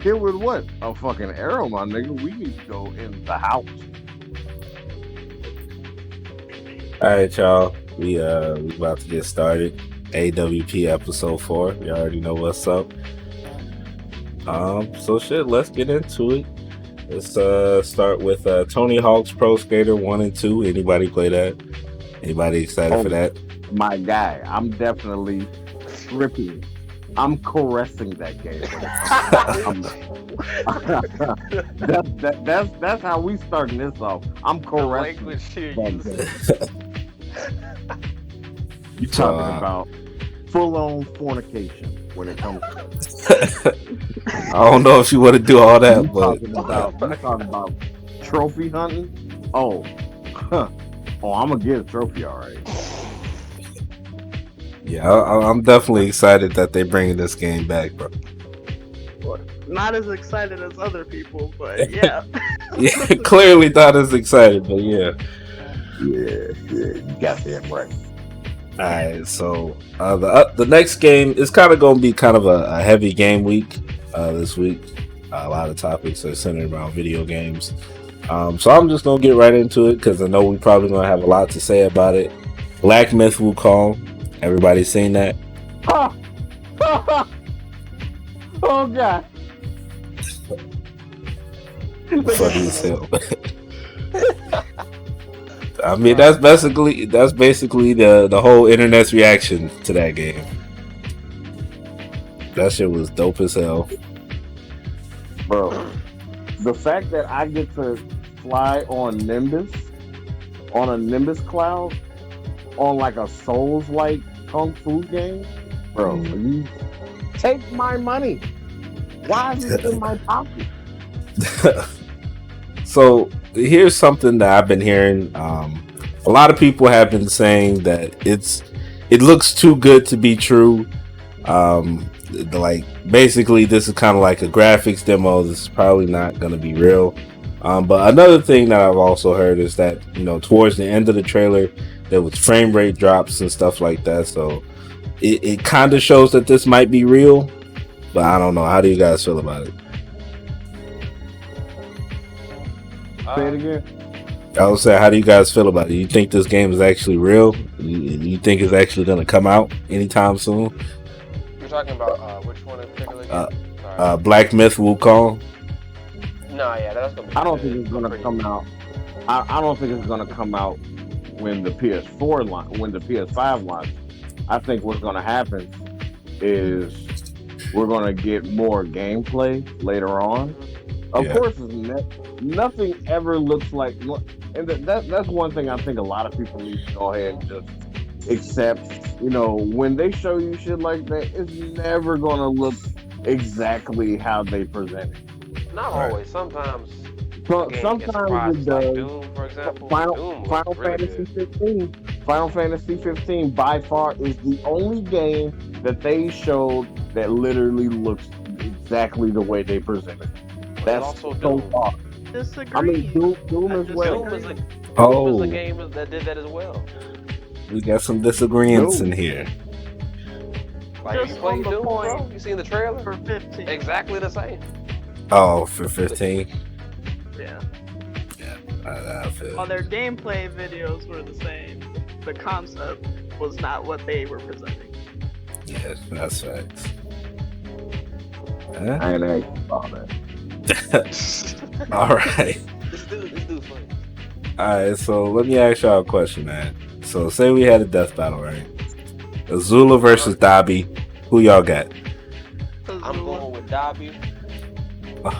hit with what? A fucking arrow, my nigga. We need to go in the house. All right, y'all. We about to get started. AWP episode 4. You already know what's up. So shit, let's get into it. Let's start with Tony Hawk's Pro Skater 1 and 2. Anybody play that? Anybody excited for that? My guy, I'm definitely tripping. I'm caressing that game. That's how we starting this off. I'm caressing that game. You talking about full-on fornication when it comes to I don't know if you want to do all that, you but talking about trophy hunting. Oh, I'm gonna get a trophy, all right. yeah, I'm definitely excited that they're bringing this game back, bro. Not as excited as other people, but yeah. Yeah, clearly not as excited, but yeah. Yeah, you got that right. All right, so the next game is kind of going to be kind of a heavy game week this week. A lot of topics are centered around video games. So I'm just going to get right into it because I know we're probably going to have a lot to say about it. Black Myth Wukong. Everybody seen that? Oh God. Funny as hell. I mean, that's basically the whole internet's reaction to that game. That shit was dope as hell, bro. The fact that I get to fly on a Nimbus cloud, on like a Souls-like kung fu game, bro. You take my money. Why is it in my pocket? So here's something that I've been hearing. A lot of people have been saying that it looks too good to be true. Like basically this is kind of like a graphics demo. This is probably not going to be real. But another thing that I've also heard is that, you know, towards the end of the trailer there was frame rate drops and stuff like that. So it kind of shows that this might be real. But I don't know. How do you guys feel about it? Say it again. I would say, how do you guys feel about it? You think this game is actually real? You think it's actually going to come out anytime soon? You're talking about which one in particular? Black Myth Wukong. No, yeah, that's gonna be. I don't think it's gonna come out. I don't think it's gonna come out when the PS4 launch, when the PS5 launches. I think what's gonna happen is we're gonna get more gameplay later on. Of course, nothing ever looks like, and that's one thing I think a lot of people need to go ahead and just accept. You know, when they show you shit like that, it's never gonna look exactly how they present it. Not always. Sometimes. Sometimes it does. Like Doom, for example. Final Fantasy 15. Final Fantasy 15 by far is the only game that they showed that literally looks exactly the way they presented. That's also so far. Disagree. I mean, Doom as well. Doom is a game that did that as well. We got some disagreements in here. Like, Just you played on the Doom, point bro? You seen the trailer? for 15. Exactly the same. Oh, for 15? Yeah. I feel. While their gameplay videos were the same, the concept was not what they were presenting. Yes, that's facts. I ain't actually saw that. All right. This dude's funny. All right, so let me ask y'all a question, man. So say we had a death battle, right? Azula versus Dobby. Who y'all got? I'm going with Dobby.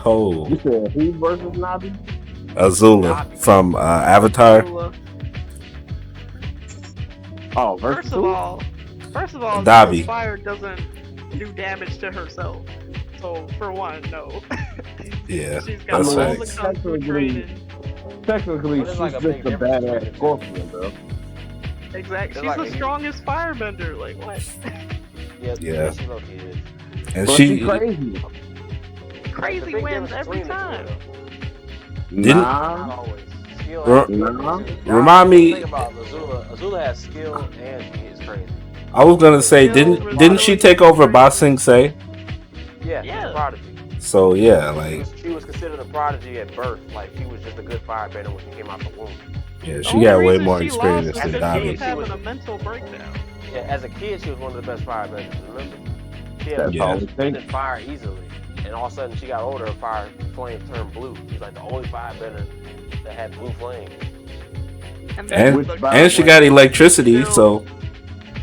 Oh, You said who versus Nabi? Azula from Avatar. Azula. Oh, versus First of all, Dobby. Azula's fire doesn't do damage to herself. So for one, no. Yeah, She's got that's all the facts. kung fu training. Technically, But she's it's like a just big a difference badass between scorpion, bro. Exactly. She's Like the a- strongest firebender. Like what? Yeah. She low-key is. And But she crazy. Crazy Big wins difference every between the two, time. though. Didn't- Not Nah. always. Skill Re- and Nah. Remind me- Think about Azula. Azula has skill and she is crazy. I was gonna say, didn't she take over Ba Sing Se? Yeah. Yeah. Prodigy. So yeah, like She was considered a prodigy at birth. Like she was just a good firebender when she came out the womb. yeah, The she only got way reason more she experience lost than is As a because she Dobby. was kid, having a mental breakdown. Yeah, as a kid, she was one of the best firebenders. Remember, she had That's Yeah. all it spinning takes. fire easily, and all of a sudden she got older. Her fire flames turned blue. She's like the only firebender that had blue flames. And the and she conflict got is electricity, still so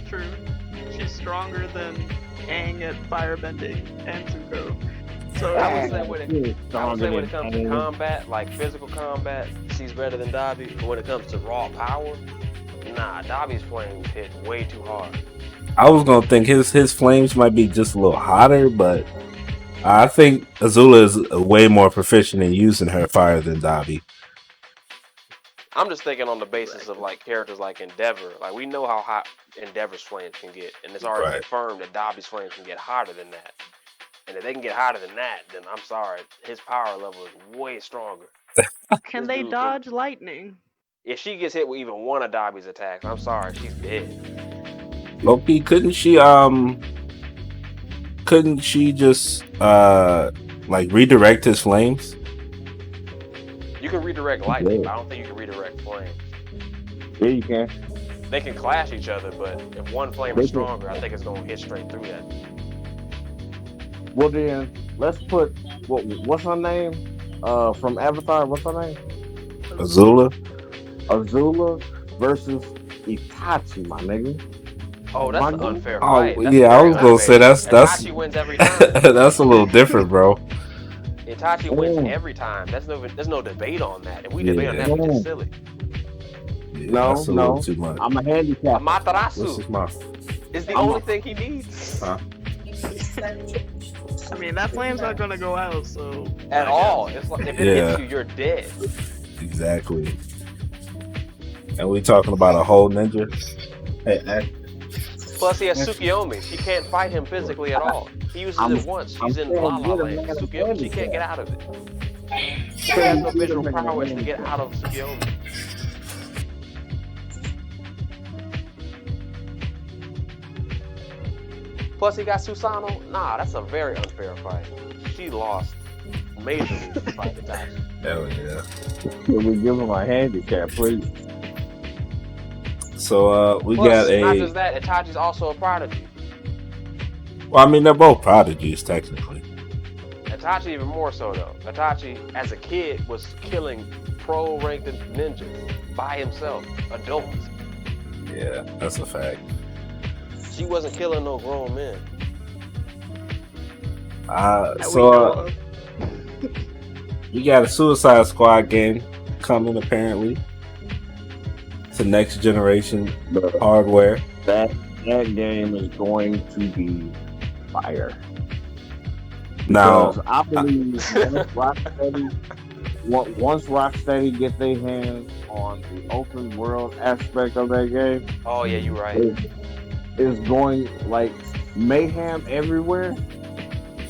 true. She's stronger than Aang at firebending and Zuko. So I would say when it Stronger comes than to Aang. combat, like physical combat, she's better than Dobby. But when it comes to raw power, nah, Dobby's flames hit way too hard. I was gonna think his flames might be just a little hotter, but I think Azula is way more proficient in using her fire than Dobby. I'm just thinking on the basis of like characters like Endeavor. Like we know how hot Endeavor's flames can get, and it's already Right. confirmed that Dobby's flames can get hotter than that. And if they can get hotter than that, then I'm sorry, his power level is way stronger. can This they dude dodge lightning? If she gets hit with even one of Dobby's attacks, I'm sorry, she's dead. Loki, couldn't she just like redirect his flames? You can redirect lightning, but I don't think you can redirect flames. Yeah, you can. They can clash each other, but if one flame is stronger, I think it's gonna hit straight through that. Well then, let's put what's her name? From Avatar. What's her name? Azula? Azula versus Itachi, my nigga. Oh, that's an My- unfair Oh fight. That's yeah, I very was gonna unfair. say that's Itachi wins every time. that's a little different, bro. Itachi wins Oh. every time. There's no debate on that. If we Yeah. debate on that, we're just silly. Yeah, No, that's a little no. too much. I'm a handicap. Amaterasu This is my is the only thing he needs I mean, that flame's not gonna go out, so at all. It's like if it Yeah. hits you, you're dead. exactly. And we talking about a whole ninja. Hey, Plus, he has Tsukiyomi. She can't fight him physically at all. He uses it once. She's in La La Land. Tsukiyomi, she can't get out of it. She has no visual prowess to get out of Tsukiyomi. Plus, he got Susanoo. Nah, that's a very unfair fight. She lost majorly to fight Itachi. hell yeah. Can we give him a handicap, please? So we Plus, got not a. just that, Itachi's also a prodigy. Well, I mean, they're both prodigies technically. Itachi even more so though. Itachi, as a kid, was killing pro-ranked ninjas by himself, adults. Yeah, that's a fact. She wasn't killing no grown men. that we know So of. we got a Suicide Squad game coming apparently. It's a next generation But hardware. that game is going to be fire. Now, Because I believe once Rocksteady get their hands on the open world aspect of that game, Oh yeah, you're right. it's going like mayhem everywhere.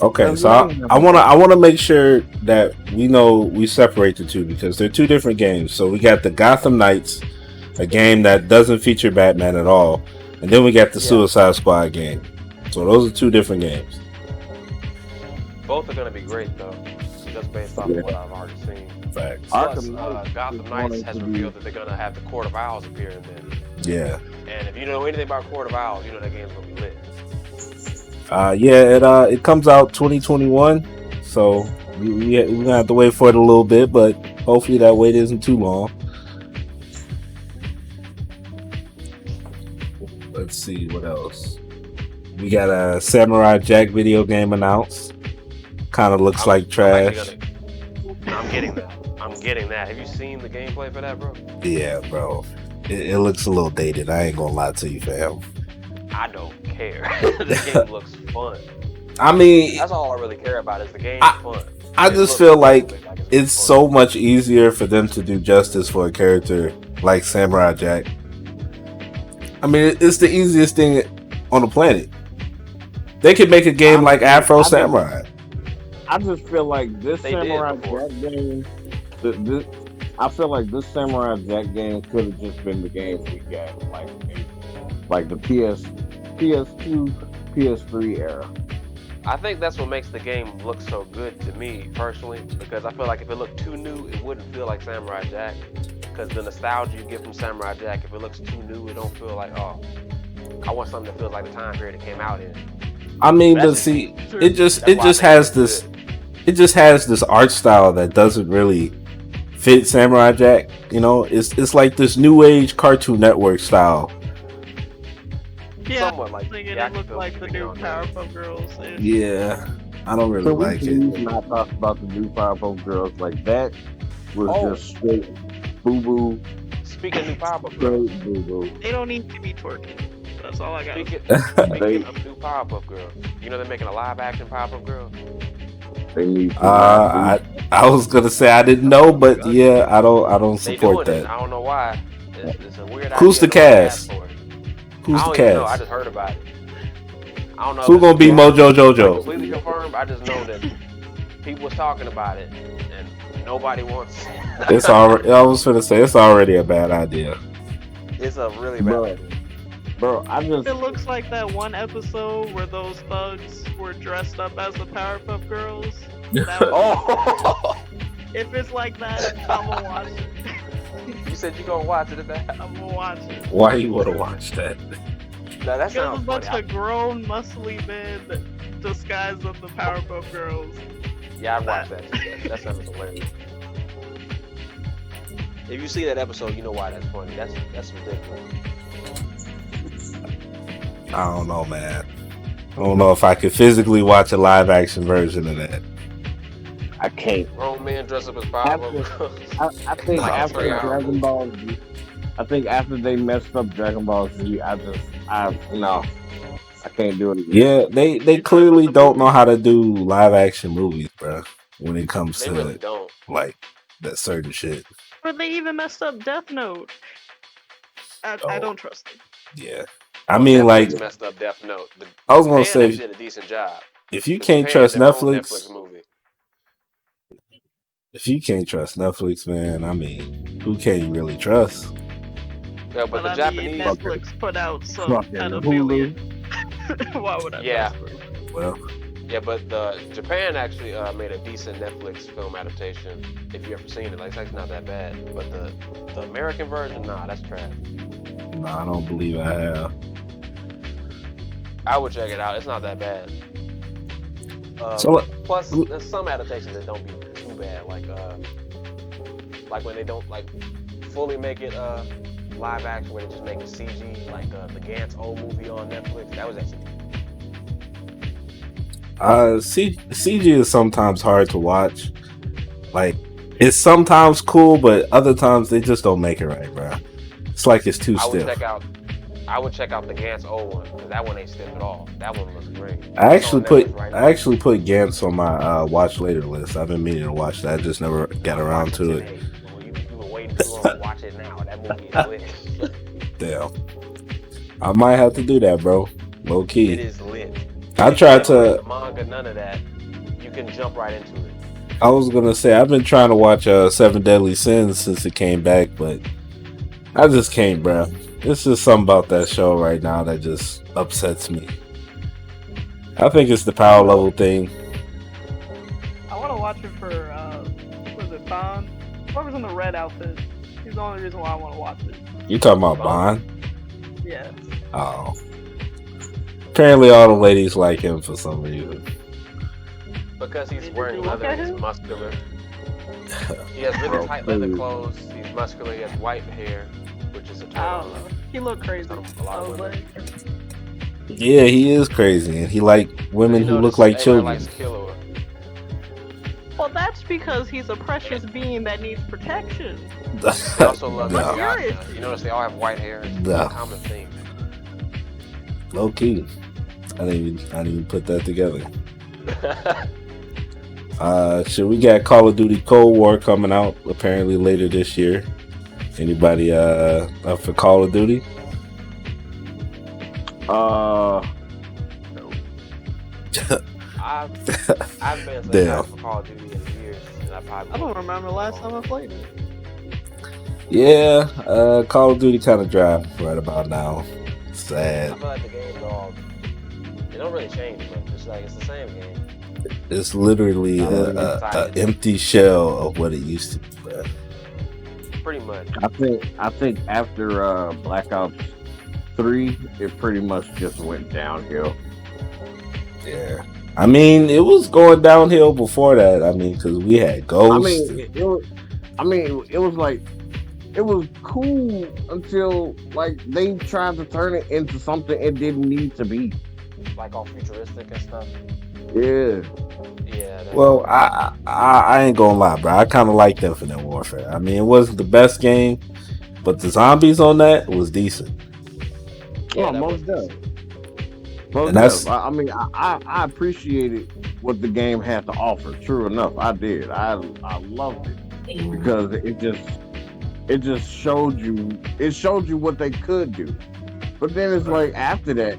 okay, so I wanna make sure that we separate the two because they're two different games. So we got the Gotham Knights, a game that doesn't feature Batman at all, and then we got the Yeah. Suicide Squad game. So those are two different games. Both are gonna be great though, just based off of what I've already seen. Facts. Plus, Arkham Knight Gotham is Knights going has to be- revealed that they're gonna have the Court of Owls appear in there. Yeah. And if you know anything about Court of Owls, you know that game's gonna be lit. It comes out 2021, so we're gonna have to wait for it a little bit, but hopefully that wait isn't too long. Let's see what else. We got a Samurai Jack video game announced. Kind of looks like trash. I'm getting that. I'm getting that. Have you seen the gameplay for that, bro? Yeah, bro. It looks a little dated. I ain't gonna lie to you, fam. I don't care. The game looks fun. I mean, That's all I really care about is the game fun. I It just looks feel like it's it's fun. so much easier for them to do justice for a character like Samurai Jack. I mean, it's the easiest thing on the planet. They could make a game like Afro Samurai. I just feel like this They did Samurai before. Jack game. I feel like this Samurai Jack game could have just been the games we got, like the PS2, PS3 era. I think that's what makes the game look so good to me personally, because I feel like if it looked too new, it wouldn't feel like Samurai Jack. Because the nostalgia you get from Samurai Jack, if it looks too new, it don't feel like, oh, I want something that feels like the time period it came out in. I mean, but see, it just has this, it just has this art style that doesn't really fit Samurai Jack. You know, it's like this new age Cartoon Network style. Yeah, somewhat like thinking it looked like the new Powerpuff Girls. Yeah, I don't really like it. Not talk about the new Powerpuff Girls like that was just straight boo boo. Speaking of new Powerpuff Girls, boo boo. They don't need to be twerking. That's all I got. Speaking of new Powerpuff Girls, you know they're making a live action Powerpuff Girls. They need. I was gonna say I didn't know, but yeah, I don't support that. I don't know why. It's a weird. Who's the cast? Who's the cast? Know. I just heard about it. I don't know. Who's gonna be Mojo Jojo? Completely confirmed. I just know that people was talking about it, and nobody wants. It's already. I was gonna say it's already a bad idea. It's a really bad idea. Bro, It looks like that one episode where those thugs were dressed up as the Powerpuff Girls. If it's like that, I'm gonna watch it. You said you gonna watch it at that? I'm gonna watch it. Why you wanna watch that? No, that Because sounds a bunch funny. of grown, muscly men disguised as the Powerpuff Girls. Yeah, I watched that. That sounds hilarious. If you see that episode, you know why that's funny. That's ridiculous. I don't know, man. I don't know if I could physically watch a live action version of that. I can't. Grown men dress up as Powerpuff Girls. I think after Dragon Ball Z, I think after they messed up Dragon Ball Z, I can't do it again. Yeah, they clearly don't know how to do live action movies, bro. When it comes They to really don't. like that certain shit. But they even messed up Death Note. I don't trust them. Yeah, I mean, like, messed up Death Note. I was gonna say, did a decent job. If you can't trust Netflix Netflix, man, I mean, who can you really trust? Yeah, but the Japanese Netflix put out some pedophilia. Why would I? Yeah. Well. Yeah, but Japan actually made a decent Netflix film adaptation. If you ever seen it, like it's not that bad. But the American version, nah, that's trash. Nah, I don't believe I have. I would check it out. It's not that bad. Plus, there's some adaptations that don't be too bad, like when they don't like fully make it live action, where they just make it CG, like the Gantz old movie on Netflix. That was actually. CG is sometimes hard to watch. Like, it's sometimes cool, but other times they just don't make it right, bro. It's like it's too stiff. I would check out the Gantz old one, because that one ain't stiff at all. That one looks great. I actually put Gantz on my watch later list. I've been meaning to watch that. I just never got around to it. You were waiting too long to watch it now. That movie is lit. Damn. I might have to do that, bro. Low key. It is lit. I tried to manga, none of that. You can jump right into it. I was gonna say I've been trying to watch Seven Deadly Sins since it came back, but I just can't, bro. It's just something about that show right now that just upsets me. I think it's the power level thing. I want to watch it for was it Bond? Whoever's in the red outfit. He's the only reason why I want to watch it. You talking about Bond? Yeah. Oh. Apparently all the ladies like him for some reason. Because he's wearing leather and he's muscular. He has really tight leather clothes. He's muscular. He has white hair, which is a turn on. He looked crazy. Yeah, he is crazy, and he like women who look like children. Well, that's because he's a precious being that needs protection. They also love You notice they all have white hair. It's a common theme. Low key. I didn't even put that together. We got Call of Duty Cold War coming out apparently later this year. Anybody up for Call of Duty? No. I've been for Call of Duty in years, and I don't remember the last time I played it. Yeah, Call of Duty kind of dry right about now. Sad. I feel like the game's all. don't really change much. It's like it's the same game. It's literally a empty shell of what it used to be. Bro. Pretty much. I think after Black Ops 3, it pretty much just went downhill. Yeah. I mean, it was going downhill before that. I mean, because we had Ghost. It was like, it was cool until like they tried to turn it into something it didn't need to be. Like all futuristic and stuff. Yeah. Yeah. Well, I ain't gonna lie, bro. I kind of liked Infinite Warfare. I mean, it wasn't the best game, but the zombies on that was decent. Yeah, most definitely. And that's, I mean, I appreciated what the game had to offer. True enough, I did. I loved it because it just showed you what they could do. But then it's like after that,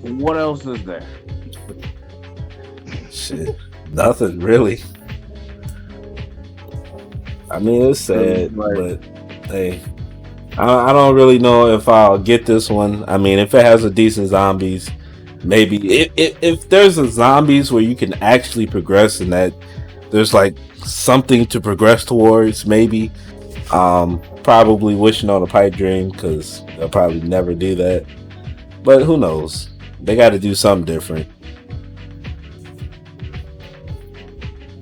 what else is there? Shit, nothing really. I mean, it's sad, but hey. I don't really know if I'll get this one. I mean, if it has a decent zombies, maybe. If there's a zombies where you can actually progress and that there's like something to progress towards, maybe. Probably wishing on a pipe dream because they'll probably never do that. But who knows? They got to do something different.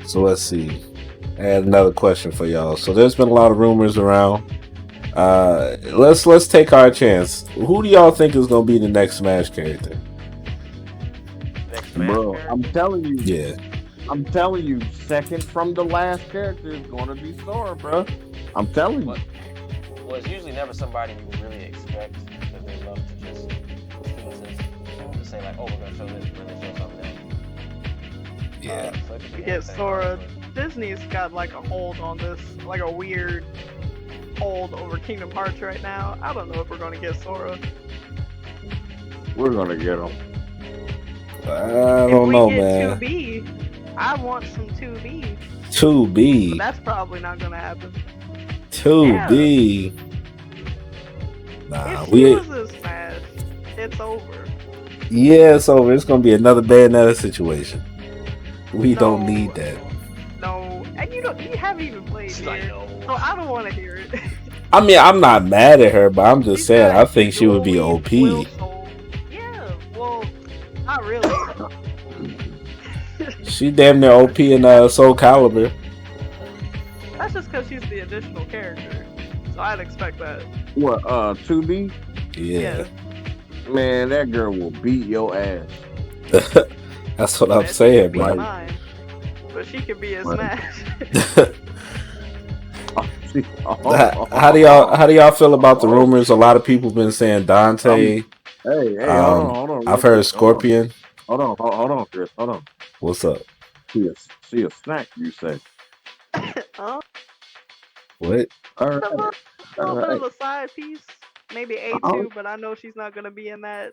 So let's see. I had another question for y'all. So there's been a lot of rumors around. Let's take our chance. Who do y'all think is gonna be the next Smash character? Bro, I'm telling you. Yeah. I'm telling you, second from the last character is gonna be Sora, bro. I'm telling you. Well, it's usually never somebody you really expect because they love to just say like, oh, we're gonna show this, we're gonna show something else. Yeah. To get Sora, Disney's got like a hold on this, like a weird hold over Kingdom Hearts right now. I don't know if we're gonna get Sora. We're gonna get him. I don't know, man. 2B, I want some 2B. 2B. But that's probably not gonna happen. 2B. Yeah. Nah, if he was a Smash, it's over. Yeah, it's over. It's gonna be another Bayonetta situation. We don't need that. No, and you haven't even played it, so I don't want to hear it. I mean, I'm not mad at her, but I'm just saying I think she would be OP. Yeah, well, not really. She damn near OP in Soul Calibur. That's just because she's the additional character, so I'd expect that. What, 2B? Yeah. Man, that girl will beat your ass. That's what I'm saying, man. But she could be a Smash. How do y'all feel about the rumors? A lot of people been saying Dante. Hey, hold on. I've heard Scorpion. Hold on, Chris. Hold on. What's up? She a snack, you say? Huh? What? All right. A little bit of a side piece, maybe A2, but I know she's not gonna be in that,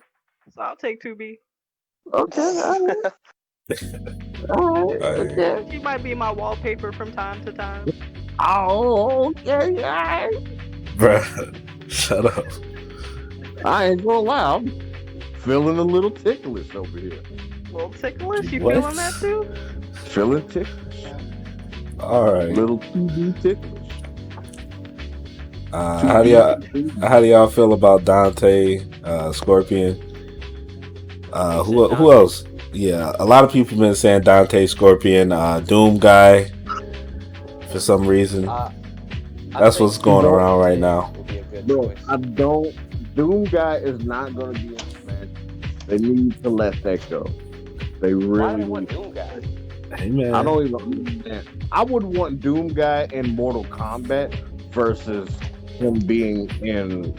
so I'll take 2B. Okay. All right. Okay. She might be my wallpaper from time to time. Oh, okay. Bruh, shut up. I ain't gonna lie. I'm feeling a little ticklish over here. A little ticklish? You feeling that too? Feeling ticklish. All right. Little 2D ticklish. How do y'all feel about Dante, Scorpion? Who else? Yeah, a lot of people been saying Dante, Scorpion, Doom guy. For some reason, that's what's going around right now. Bro, Doom guy is not gonna be in Smash. They need to let that go. They really want Doom guy. Hey man, I don't even understand. I would want Doom guy in Mortal Kombat versus him being in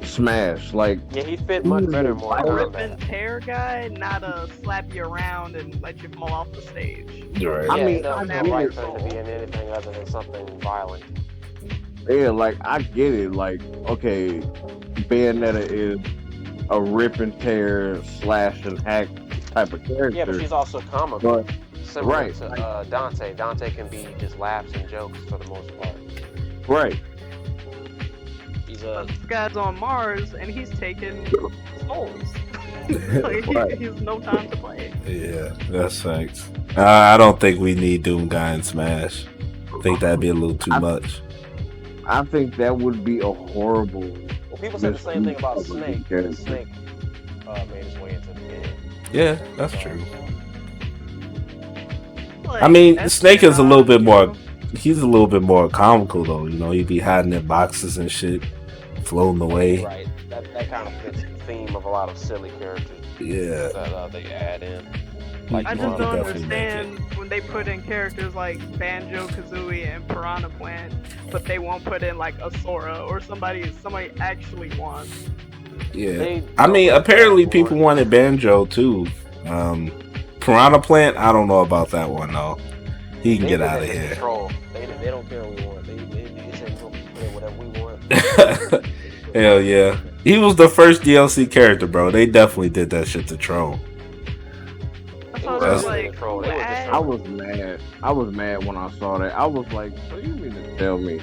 Smash. Like, yeah, he fit much better in Mortal Kombat. A rip and tear guy, not a slap you around and let you fall off the stage. You're right. Yeah, I mean, no right for him to be in anything other than something violent. Yeah, like I get it. Like, okay, Bayonetta is a rip and tear, slash and hack type of character. Yeah, but she's also comical. Similar right. to Dante. Dante can be just laughs and jokes for the most part. Right. He's This guy's on Mars and he's taking souls. Like, Right. he has no time to play. Yeah, that's facts. I don't think we need Doom Guy in Smash. I think that'd be a little too much. I think that would be a horrible. Well, people said the same thing about misuse of a Snake. good And character. Snake made his way into the game. Yeah, that's true. Like, I mean, that's Snake is a little bit more. true. He's a little bit more comical though. You know, he'd be hiding in boxes and shit, floating away. Right. That kind of fits the theme of a lot of silly characters Yeah. that they add in. I You just could don't definitely make understand when they put in characters like Banjo Kazooie and Piranha Plant, but they won't put in like a Sora or somebody actually wants. Yeah. They I mean, don't apparently care for people it. wanted Banjo too. Piranha Plant, I don't know about that one though. He can They get did out of that to here. control. They don't care what we want. They say we'll play whatever we want. Hell yeah. He was the first DLC character, bro. They definitely did that shit to troll. That's It why I was was That's- like, control. They who were just asked- I was mad. I was mad when I saw that. I was like, so you mean to tell me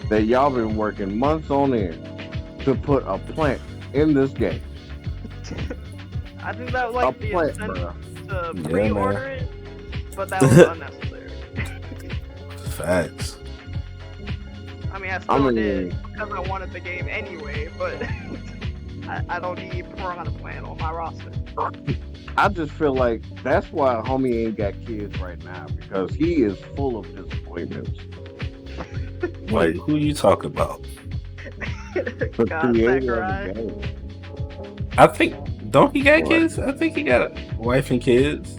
that y'all been working months on end to put a plant in this game? I think that was A like the plant, incentive bro. to Yeah, pre-order man. it, but that was unnecessary. Facts. I mean, I still mean- did because I wanted the game anyway, but I don't need Piranha Plant on my roster. I just feel like that's why homie ain't got kids right now, because he is full of disappointments. Wait, who you talking about? The God, creator Sakurai. of the game. I think don't he got What? kids? I think he got a wife and kids.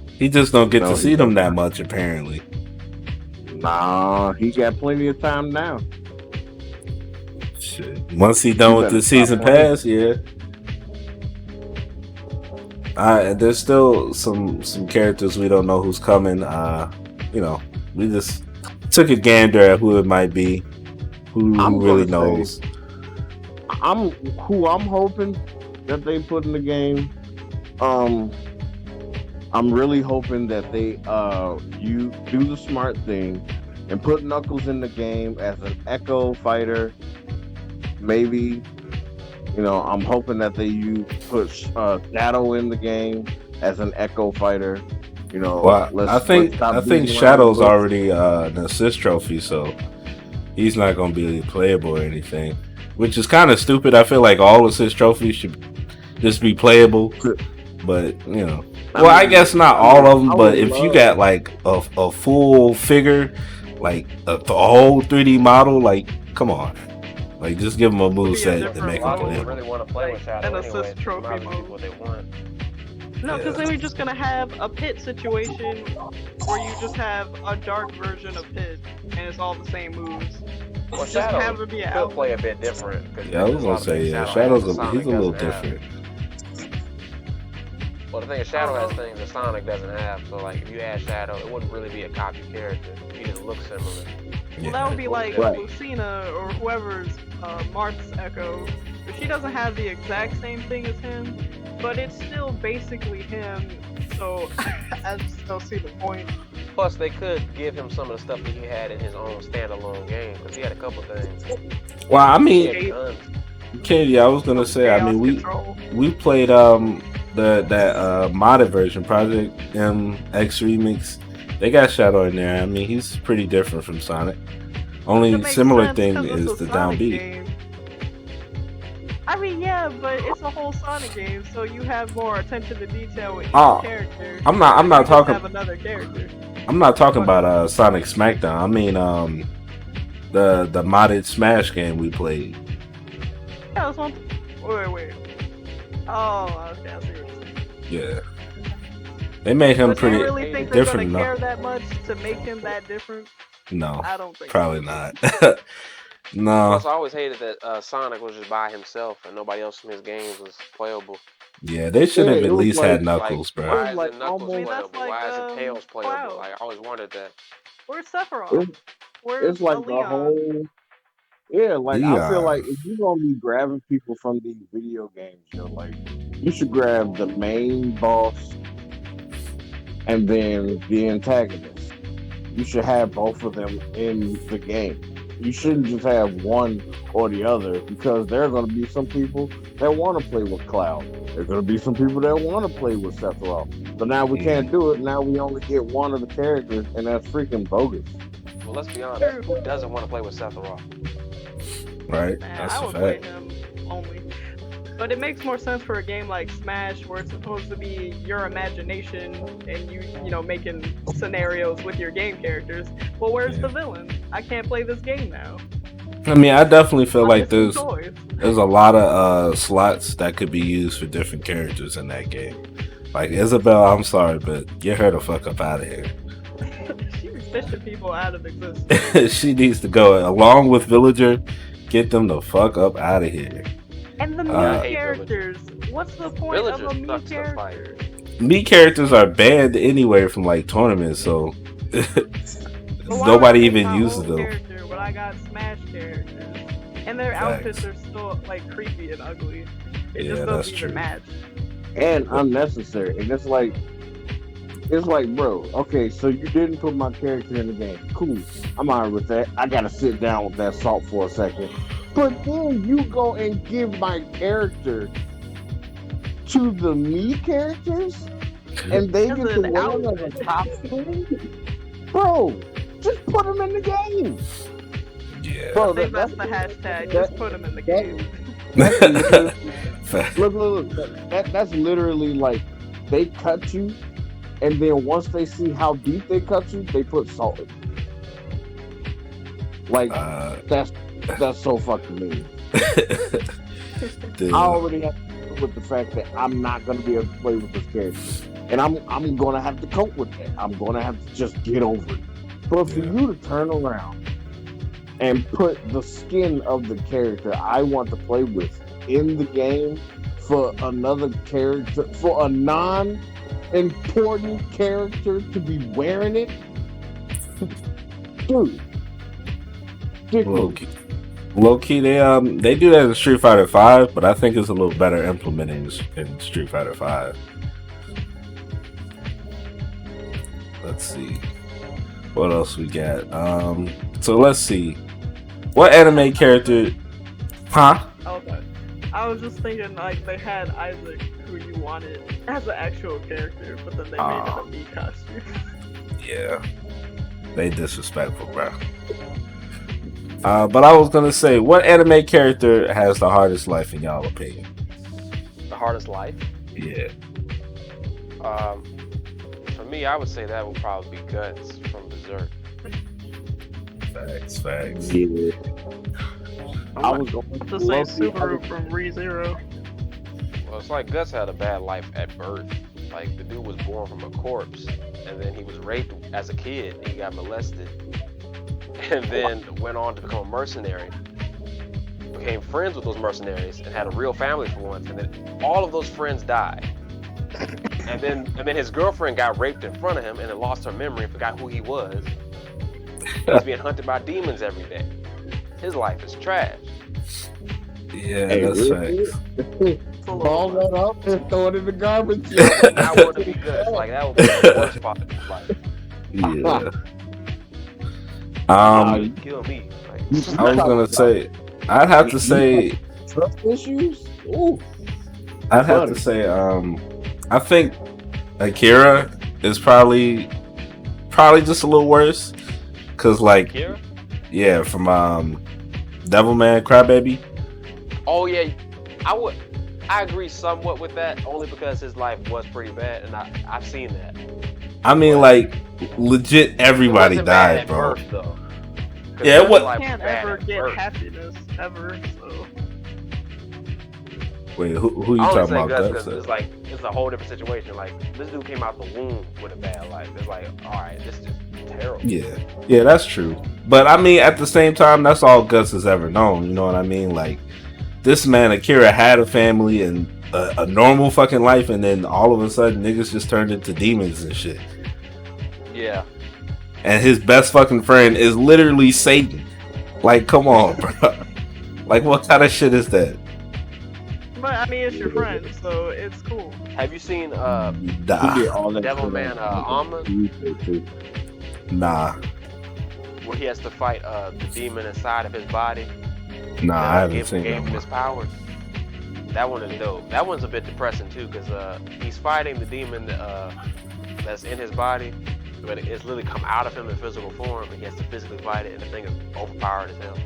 He just don't get No, to he see them doesn't. that much apparently. Nah, he got plenty of time now. Shit. Once he done You with better the season stop playing. pass, yeah. There's still some characters we don't know who's coming. You know, we just took a gander at who it might be. Who I'm really gonna knows? I'm hoping that they put in the game. I'm really hoping that they you do the smart thing and put Knuckles in the game as an Echo fighter. Maybe, you know, I'm hoping that you put Shadow in the game as an Echo fighter. You know, Well, I think stop beating Shadow's around the bush. already an assist trophy, so he's not gonna be playable or anything. Which is kind of stupid. I feel like all assist trophies should just be playable, but you know. Well, I guess not all of them, I but would if you love- got like a full figure, like a whole 3D model, like come on, like just give them a move be a set to different make A lot them of people playable. really want to play with Shadow An anyway. assist trophy Might as well mode. get what they want. No, because Yeah. they were just gonna have a pit situation where you just have a dark version of pit and it's all the same moves. Well, Just Shadow have it be could out. play a bit different. 'Cause Yeah, I was there's a gonna lot of say things yeah. Shadow Shadow's has that he's a Sonic little doesn't have. different. Well, the thing is, Shadow has things that Sonic doesn't have. So, like, if you add Shadow, it wouldn't really be a copy character. He just looks similar. Well, that would be like Right. Lucina or whoever's Marth's Echo. But she doesn't have the exact same thing as him, but it's still basically him. So I just don't see the point. Plus, they could give him some of the stuff that he had in his own standalone game, because he had a couple things. Well, I He mean, had guns. Kennedy, I was gonna say, I Chaos mean, Control. we played that modded version, Project MX Remix. They got Shadow in there. I mean, he's pretty different from Sonic. It Only makes similar sense thing 'cause it's is a the Sonic downbeat. game. I mean, yeah, but it's a whole Sonic game, so you have more attention to detail with each Oh, character. I'm not You just talking- Have another character. I'm not talking about Sonic Smackdown. I mean, the modded Smash game we played. Yeah, that's one. Wait. Oh, okay, I see what you're saying. Yeah, they made him But do pretty you really think they're different gonna enough. care that much to make him that different? No, I don't think. probably so. not. No, Plus, I always hated that Sonic was just by himself and nobody else from his games was playable. yeah, they should have Yeah, it at was least like- had Knuckles, Like, bro. why is Like, it Knuckles almost- playable? That's like, Why isn't Tails playable? Cloud. Like, I always wondered that. Where's Sephiroth? It's, Where's it's like the Leon? whole. Yeah, like I Yeah. feel like if you're gonna be grabbing people from these video games, you're like, you should grab the main boss and then the antagonist. You should have both of them in the game. you shouldn't just have one or the other, because there are going to be some people that want to play with Cloud. There's going to be some people that want to play with Sephiroth. So now we can't do it. Now we only get one of the characters, and that's freaking bogus. Well, let's be honest. Who doesn't want to play with Sephiroth? Right? Nah, That's I a would play fact. him only. But it makes more sense for a game like Smash, where it's supposed to be your imagination and you know, making scenarios with your game characters. Well, where's the villain? I can't play this game now. I mean, I definitely feel I'm like missing there's toys. a lot of slots that could be used for different characters in that game. Like Isabel, I'm sorry, but get her the fuck up out of here. She was fishing people out of existence. She needs to go along with Villager. Get them the fuck up out of here. And the I Mii hate characters. What's the point of a Villagers Mii sucks to fight. character? Me characters are banned anyway from like tournaments, so But why nobody would I even pick my uses old them. character when I got Smash characters, and their outfits are still like creepy and ugly. It Yeah, just that's doesn't true. even match. And unnecessary. And it's like, bro, okay, so you didn't put my character in the game. Cool. I'm alright with that. I gotta sit down with that salt for a second. But then you go and give my character to the me characters, and they As get to an wear them as a outfit. costume? Bro, just put them in the game. Yeah. Bro, I think that's the hashtag. Just put them in the game. Look. That's literally like, they cut you, and then once they see how deep they cut you, they put salt in. Like, that's so fucking mean. I already have to deal with the fact that I'm not gonna be able to play with this character, and I'm gonna have to cope with that. I'm gonna have to just get over it. But for you to turn around and put the skin of the character I want to play with in the game for another character, for a non-important character to be wearing it, dude. Low key, they do that in Street Fighter 5, but I think it's a little better implemented in Street Fighter 5. Let's see what else we got. So let's see, what anime character? Huh? Okay. I was just thinking like they had Isaac, who you wanted as an actual character, but then they made it a Mii costume. Yeah, they disrespectful, bro. But I was gonna say, what anime character has the hardest life in y'all opinion? The hardest life? Yeah. For me, I would say that would probably be Guts from Berserk. Facts. Yeah. I was going To say Subaru from ReZero. Well, it's like Guts had a bad life at birth. Like, the dude was born from a corpse, and then he was raped as a kid, and he got molested, and then went on to become a mercenary. Became friends with those mercenaries and had a real family for once, and then all of those friends died. And then his girlfriend got raped in front of him and then lost her memory and forgot who he was. He's being hunted by demons every day. His life is trash. Yeah, Hey, that's really? facts. Ball that up and throw it in the garbage. That wouldn't be good. Like, that would be the worst part of his life. Yeah. You'd kill me. Like, I was gonna say, I'd have to say, Trust issues? Ooh. I'd have to say, I think Akira is probably just a little worse, cause like, Kira? yeah, from Devilman Crybaby. Oh yeah, I agree somewhat with that, only because his life was pretty bad, and I've seen that. I mean, like, legit, everybody It wasn't bad died, at bro. birth, though. 'Cause Yeah, it his was- life You can't bad ever at get birth. happiness ever, so. Wait, who you I only talking say about? Guts Guts? because it's like it's a whole different situation. Like, this dude came out the womb with a bad life. It's like, all right, this is just terrible. Yeah, that's true. But I mean, at the same time, that's all Guts has ever known. You know what I mean? Like, this man Akira had a family and a normal fucking life, and then all of a sudden, niggas just turned into demons and shit. Yeah. And his best fucking friend is literally Satan. Like, come on, bro. Like, what kind of shit is that? But I mean, it's your friend, so it's cool. Have you seen You get all that Devilman shit on Almond? YouTube, too. Nah. where he has to fight the demon inside of his body. Nah, I haven't gave seen him that his powers. That one is dope. That one's a bit depressing too, because he's fighting the demon that's in his body, but it's literally come out of him in physical form, and he has to physically fight it, and the thing is overpowered as hell.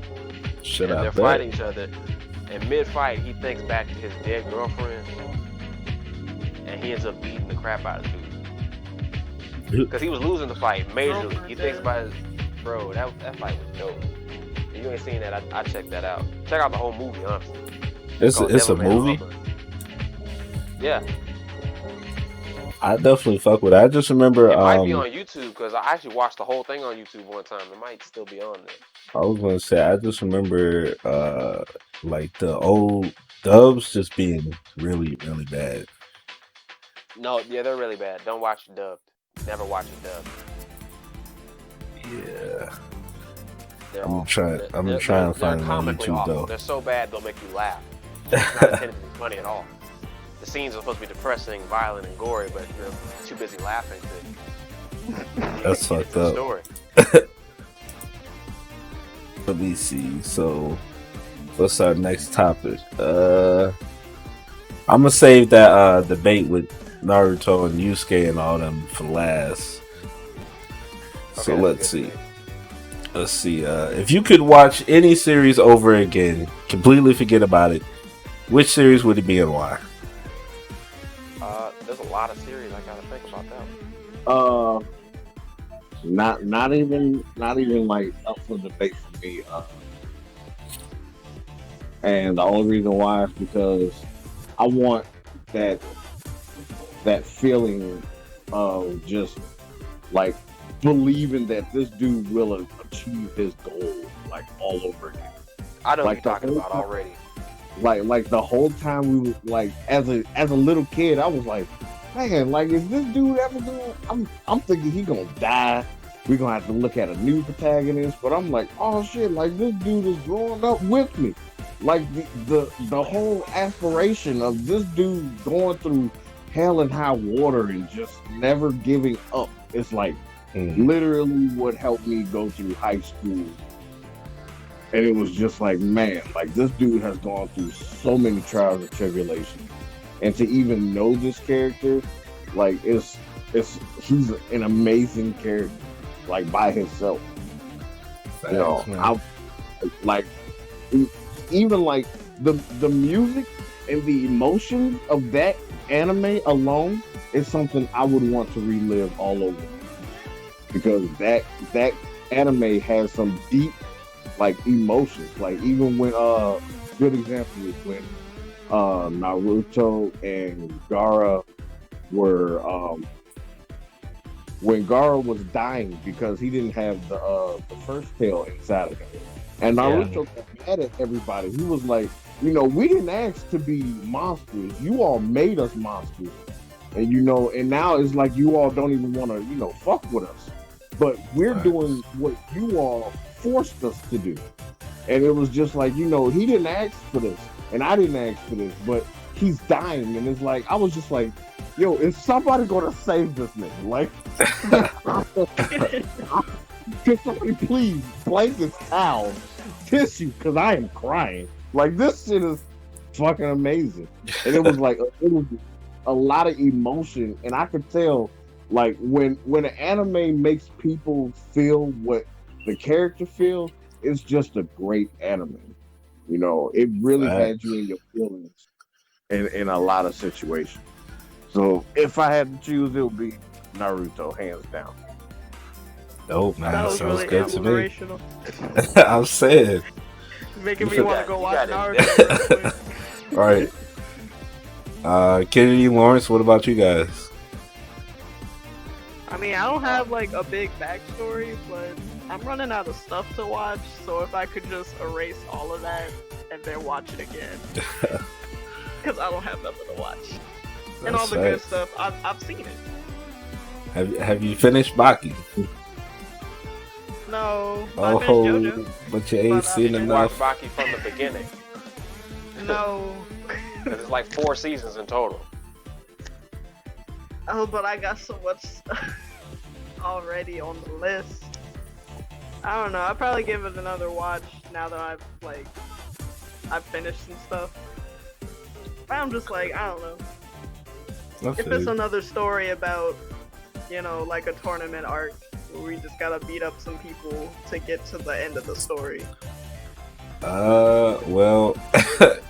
Shit, and I they're bet. fighting each other, and mid-fight, he thinks back to his dead girlfriend, and he ends up beating the crap out of the dude. Because he was losing the fight majorly. He thinks about his... Bro, that fight was dope. If you ain't seen that, I checked that out. Check out the whole movie, honestly. It's a movie? Yeah. I definitely fuck with it. I just remember... It might be on YouTube, because I actually watched the whole thing on YouTube one time. It might still be on there. I was gonna say, I just remember like the old dubs just being really, really bad. No, yeah, they're really bad. Don't watch it dubbed. Never watch it dubbed. Yeah. They're I'm trying to find them on comically YouTube awful. though. They're so bad they'll make you laugh. It's not intended to be funny at all. The scenes are supposed to be depressing, violent, and gory, but you're too busy laughing to. That's fucked up. Story. Let me see. So, what's our next topic? I'm gonna save that debate with Naruto and Yusuke and all them for last. So Okay, let's see. Let's see. If you could watch any series over again, completely forget about it, which series would it be and why? There's a lot of series I gotta think about that. Not even like up for debate for me. And the only reason why is because I want that feeling of just like believing that this dude will achieve his goal like all over again. I know like what you're talking about already. Like the whole time we were like as a little kid, I was like, man, like is this dude ever gonna? I'm thinking he gonna die. We're gonna have to look at a new protagonist, but I'm like, oh shit, like this dude is growing up with me. Like the whole aspiration of this dude going through hell and high water and just never giving up. It's like literally what helped me go through high school. And it was just like, man, like this dude has gone through so many trials and tribulations. And to even know this character, like he's an amazing character, like by himself. Thanks, you know, man. I like even like the music and the emotion of that anime alone is something I would want to relive all over. Because that anime has some deep like emotions. Like even when good example is when Naruto and Gaara were when Gaara was dying because he didn't have the first tail inside of him. And Naruto got mad at everybody. He was like, you know, we didn't ask to be monsters. You all made us monsters. And you know, and now it's like you all don't even want to, you know, fuck with us. But we're doing what you all forced us to do. And it was just like, you know, he didn't ask for this. And I didn't ask for this. But he's dying. And it's like, I was just like, yo, is somebody going to save this nigga? Like, can somebody please blanket, towel, tissue, because I am crying. Like, this shit is fucking amazing. And it was like, it was a lot of emotion. And I could tell, like, when an anime makes people feel what the character feels, it's just a great anime. You know, it really had you in your feelings in a lot of situations. So if I had to choose, it would be Naruto, hands down. Dope, man. That was Sounds really good to me. inspirational. I'm saying. Making me You want to go watch got Naruto. Right. Kennedy, Lawrence, what about you guys? I mean, I don't have like a big backstory, but I'm running out of stuff to watch. So if I could just erase all of that and then watch it again, because I don't have nothing to watch. And all the good stuff, I've seen it. Have you finished Baki? No, I finished JoJo. But you ain't seen You enough. watch Baki from the beginning. No. There's like 4 seasons in total. Oh, but I got so much stuff already on the list. I don't know. I'll probably give it another watch now that I've finished some stuff. I'm just like, I don't know. If it's another story about, like a tournament arc where we just gotta beat up some people to get to the end of the story. Well,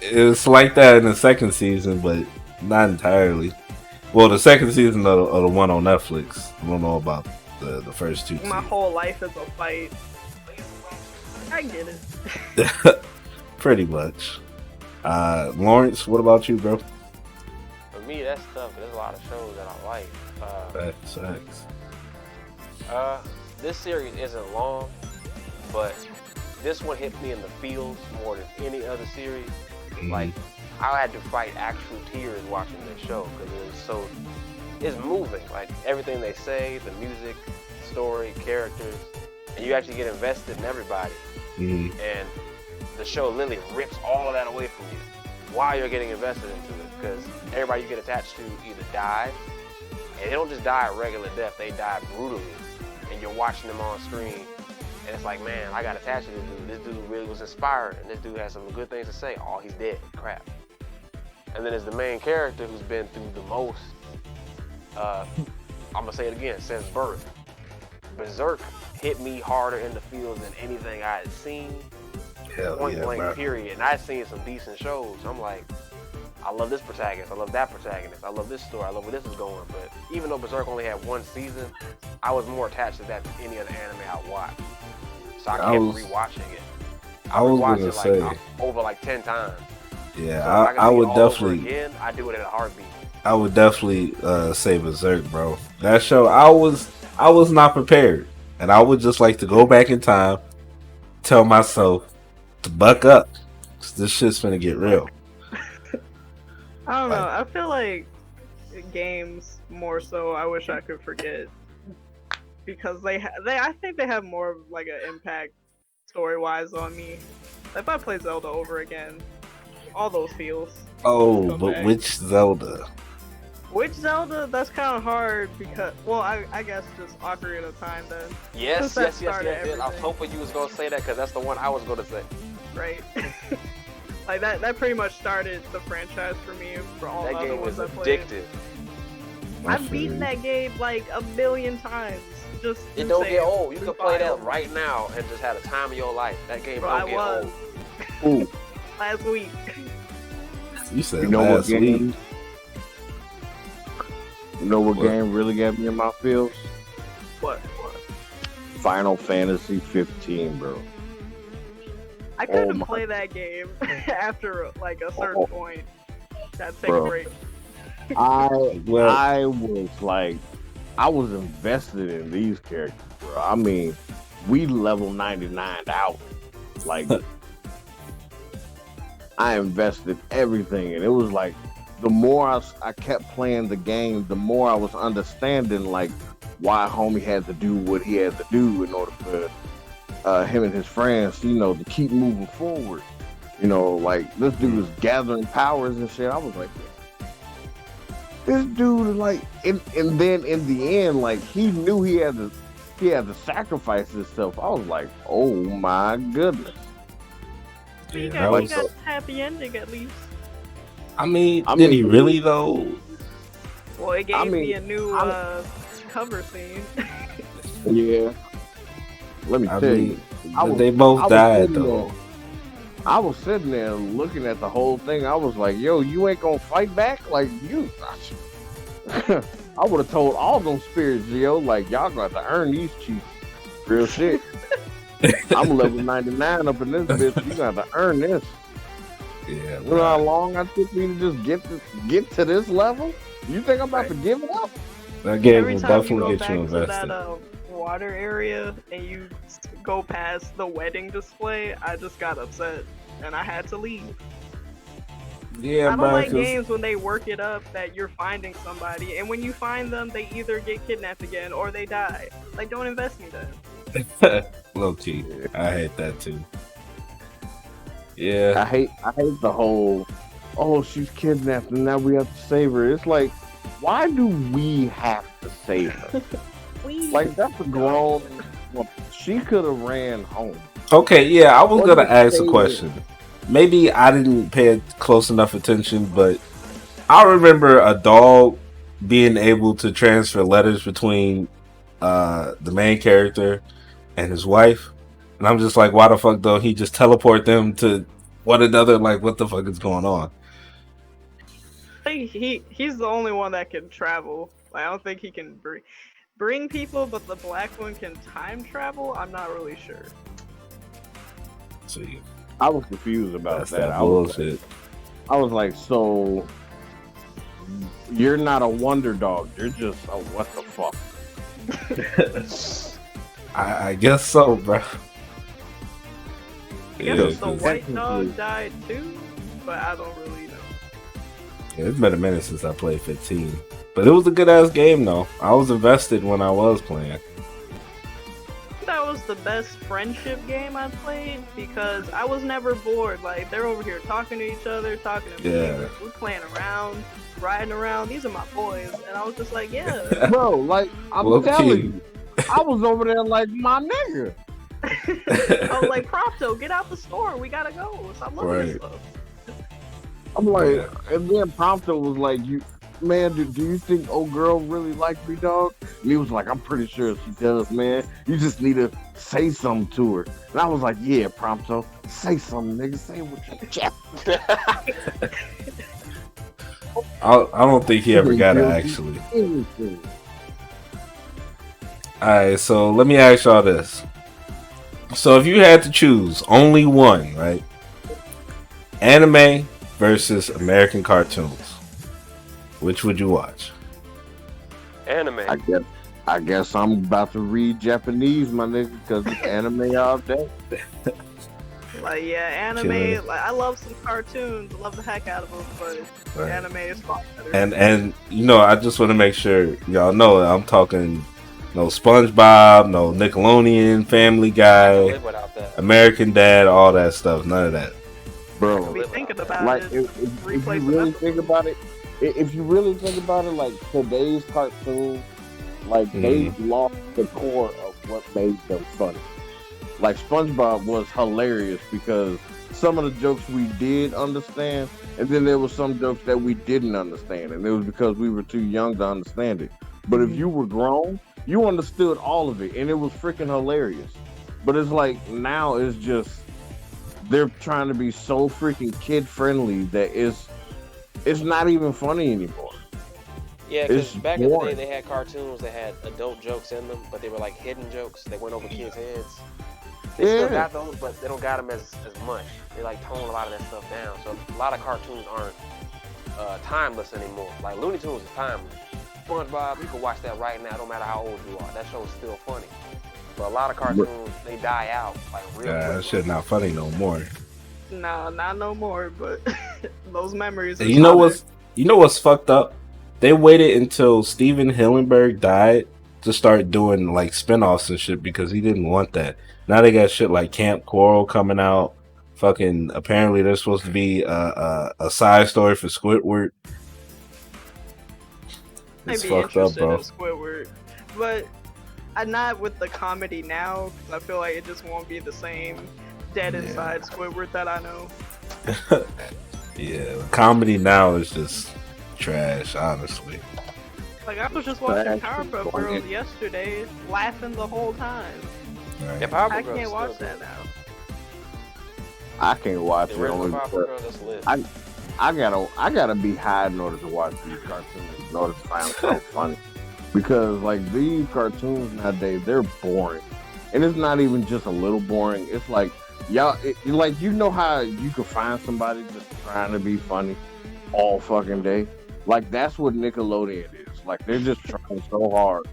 it's like that in the second season, but not entirely. Well, the second season of the one on Netflix. I don't know about the first two. My seasons. whole life is a fight. I get it. Pretty much. Lawrence, what about you, bro? For me, that's tough. There's a lot of shows that I like. Facts. This series isn't long, but this one hit me in the feels more than any other series. Like, I had to fight actual tears watching this show because it's moving. Like, everything they say, the music, story, characters, and you actually get invested in everybody. And the show literally rips all of that away from you while you're getting invested into it, because everybody you get attached to either dies, and they don't just die a regular death, they die brutally, and you're watching them on screen, and it's like, man, I got attached to this dude. This dude really was inspired, and this dude has some good things to say. Oh, he's dead. Crap. And then there's the main character who's been through the most, I'm gonna say it again, since birth. Berserk hit me harder in the field than anything I had seen. Point blank, bro. Period. And I've seen some decent shows. I'm like, I love this protagonist. I love that protagonist. I love this story. I love where this is going. But even though Berserk only had one season, I was more attached to that than any other anime I watched. So I kept rewatching it. I was gonna say over like 10 times. Yeah, so I would definitely. Again, I do it in a heartbeat. I would definitely say Berserk, bro. That show, I was not prepared, and I would just like to go back in time, tell myself to buck up. This shit's finna get real. I don't know. I feel like games more so. I wish I could forget because I think they have more of like an impact story wise on me. If I play Zelda over again, all those feels. Oh, but which Zelda? Which Zelda? That's kind of hard because, well, I guess just Ocarina of Time then. Yes. I was hoping you was gonna say that because that's the one I was gonna say. Right. Like that pretty much started the franchise for me for all the other ones I played. Addictive. I've beaten that game like a million times. Just it don't get old. You can play that right now and just have the time of your life. That game don't get old. Ooh. Last week. You said last week. You know what game really got me in my feels? What? Final Fantasy 15, bro. I couldn't play that game after like a certain point. That take a break. I was invested in these characters, bro. I mean, we level 99'd out. Like, I invested everything, and it was like, the more I kept playing the game, the more I was understanding like why homie had to do what he had to do in order for him and his friends, to keep moving forward. Like this dude was gathering powers and shit. I was like, this dude is like, and then in the end, like he knew he had to sacrifice himself. I was like, oh my goodness. He got a happy ending at least. I mean, did he really though? Well, it gave me a new cover scene. Yeah. Let me tell you. They both died though. I was sitting there looking at the whole thing. I was like, yo, you ain't gonna fight back? Like, you. I would have told all them spirits, yo, like, y'all got to earn these cheeks. Real shit. I'm level 99 up in this bitch. You got to earn this. Yeah, you know how long I took me to just get to this level? You think I'm about to give it up? That game will definitely get you invested. That water area and you go past the wedding display, I just got upset and I had to leave. Yeah, I don't like games when they work it up that you're finding somebody, and when you find them, they either get kidnapped again or they die. Like, don't invest me then. Low key, I hate that too. Yeah, I hate the whole, oh, she's kidnapped and now we have to save her. It's like, why do we have to save her? Like, that's a grown She could have ran home. Okay, yeah, I was Or gonna just ask a stayed question. Maybe I didn't pay close enough attention, but I remember a dog being able to transfer letters between the main character and his wife, and I'm just like, why the fuck don't he just teleport them to one another? Like, what the fuck is going on? I think he's the only one that can travel. I don't think he can bring people, but the black one can time travel. I'm not really sure. See, I was confused about that's that. that bullshit. I was like, so you're not a wonder dog. You're just a what the fuck. I guess so, bro. I guess Yeah, the 'cause- white dog died too, but I don't really know. Yeah, it's been a minute since I played 15. But it was a good ass game though. I was invested when I was playing. That was the best friendship game I played because I was never bored. Like, they're over here talking to each other, talking to me. Yeah. We're playing around, riding around. These are my boys. And I was just like, yeah. Bro, like, I'm Low telling key. you, I was over there like, my nigga. I was like, Prompto, get out the store. We gotta go. Stop looking at Right. stuff. I'm like, and then Prompto was like, man, do you think old girl really likes me, dog? And he was like, I'm pretty sure she does, man. You just need to say something to her. And I was like, yeah, Prompto, say something, nigga. Say it with your chest. I don't think he ever got it actually. Anything. Alright, so let me ask y'all this. So if you had to choose only one, right? Anime versus American cartoons. Which would you watch? Anime. I guess I'm about to read Japanese, my nigga, because it's anime all day. Like, yeah, anime. Killing. Like, I love some cartoons. I love the heck out of them, but Right. anime is far better. And you know, I just want to make sure y'all know I'm talking no SpongeBob, no Nickelodeon, Family I Guy, live without that. American Dad, all that stuff. None of that. Bro, be thinking about like, it. if you replay some really episodes. think about it, if you really think about it, like, today's cartoons, like, they lost the core of what made them funny. Like, SpongeBob was hilarious because some of the jokes we did understand, and then there was some jokes that we didn't understand, and it was because we were too young to understand it. But if you were grown, you understood all of it, and it was freaking hilarious. But it's like, now it's just, they're trying to be so freaking kid-friendly that it's not even funny anymore. Yeah, because It's back in the day boring. they had cartoons that had adult jokes in them, but they were like hidden jokes. They went over kids' heads. They still Yeah. got those, but they don't got them as much. They like tone a lot of that stuff down. So a lot of cartoons aren't timeless anymore. Like Looney Tunes is timeless. SpongeBob, you can watch that right now, no matter how old you are. That show's still funny. But a lot of cartoons, they die out like real That quick. shit not funny no more. No, not no more, but those memories. You know what's fucked up? They waited until Steven Hillenburg died to start doing like spinoffs and shit because he didn't want that. Now they got shit like Camp Coral coming out. Fucking apparently there's supposed to be a side story for Squidward. It's I'd be fucked up, interested bro. in Squidward, but I'm not with the comedy now because I feel like it just won't be the same dead inside Squidward that I know. Yeah, comedy now is just trash, honestly. Like, I was just watching Trash is Powerpuff Girls funny. yesterday, laughing the whole time. Right. Yeah, Powerpuff I Girls can't is watch still that now. I can't watch good. it The original only Powerpuff because Girls, that's lit. I gotta be high in order to watch these cartoons, in order to find them funny. Because like these cartoons nowadays, they're boring, and it's not even just a little boring. It's like like you know how you could find somebody just trying to be funny all fucking day. Like that's what Nickelodeon is. Like they're just trying so hard.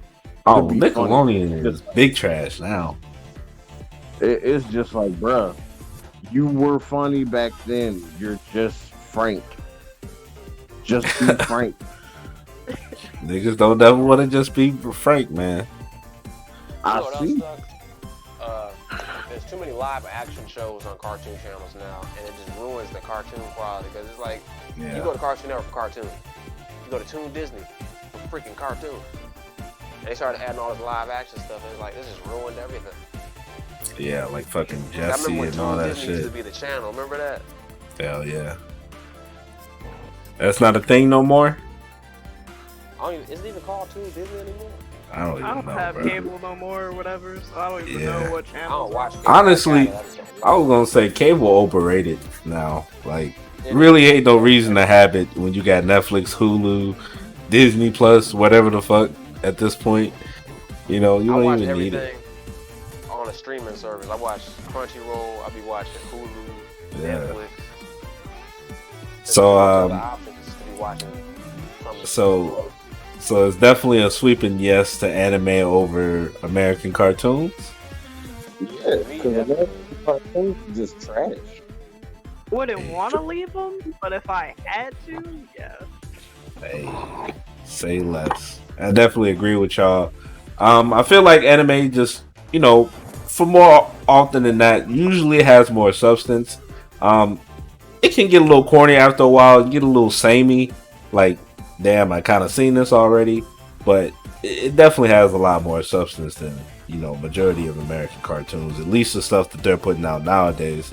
Oh, be Nickelodeon is funny. big trash now. It's just like, bruh, you were funny back then. You're just Frank. Just be Frank. Niggas don't ever want to just be Frank, man. I You know what see. else sucks? There's too many live action shows on cartoon channels now, and it just ruins the cartoon quality. Because it's like, you go to Cartoon Network for cartoon, you go to Toon Disney for freaking cartoon. And they started adding all this live action stuff, and it's like, this just ruined everything. Yeah, like fucking I Jesse remember when and all Toon that Disney used shit. to be the channel. Remember that? Hell yeah. That's not a thing no more? Is it even called Toon Disney anymore? I don't I even don't know, have bro. cable no more or whatever, so I don't even Yeah. know what I channels. don't watch are on. cable. Honestly, I just don't I was watch. gonna say cable overrated now. Like, It really is. ain't no reason to have it when you got Netflix, Hulu, Disney Plus, whatever the fuck at this point. You know, you I don't watch even need it. everything on a streaming service. I watch Crunchyroll. I be watching Hulu, Yeah. Netflix. There's So, a bunch of other options to be watching. So it's definitely a sweeping yes to anime over American cartoons. Yeah, because American cartoons are just trash. Wouldn't want to leave them, but if I had to, yeah. Hey, say less. I definitely agree with y'all. I feel like anime just, you know, for more often than that, usually has more substance. It can get a little corny after a while, get a little samey. Like, damn, I kind of seen this already. But it definitely has a lot more substance than, you know, majority of American cartoons. At least the stuff that they're putting out nowadays.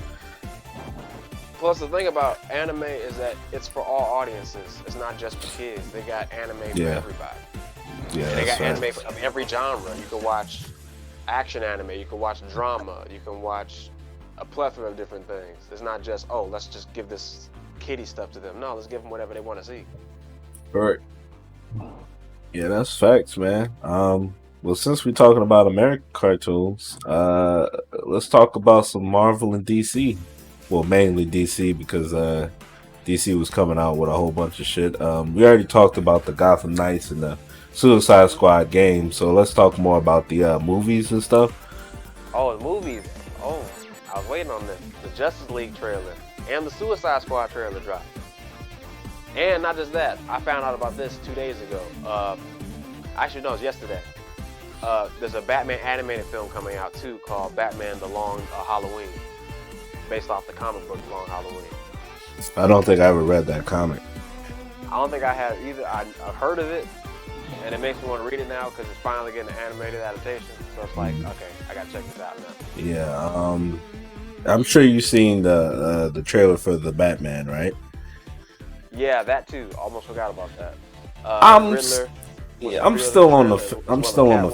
Plus, the thing about anime is that it's for all audiences. It's not just for kids. They got anime for everybody. Yeah, And they that's got anime right. of every genre. You can watch action anime. You can watch drama. You can watch a plethora of different things. It's not just, oh, let's just give this kiddie stuff to them. No, let's give them whatever they want to see. Right. Yeah, that's facts, man. Well, since we're talking about American cartoons, let's talk about some Marvel and DC. Well, mainly DC because DC was coming out with a whole bunch of shit. We already talked about the Gotham Knights and the Suicide Squad game, so let's talk more about the movies and stuff. Oh, the movies. Oh, I was waiting on this. The Justice League trailer and the Suicide Squad trailer dropped. And not just that, I found out about this 2 days ago. Actually, no, it was yesterday. There's a Batman animated film coming out too called Batman: The Long Halloween, based off the comic book Long Halloween. I don't think I ever read that comic. I don't think I have either. I've heard of it, and it makes me want to read it now because it's finally getting an animated adaptation. So it's like, okay, I gotta check this out now. Yeah, I'm sure you've seen the trailer for the Batman, right? Yeah, that too. Almost forgot about that. Riddler. Yeah, I'm still on the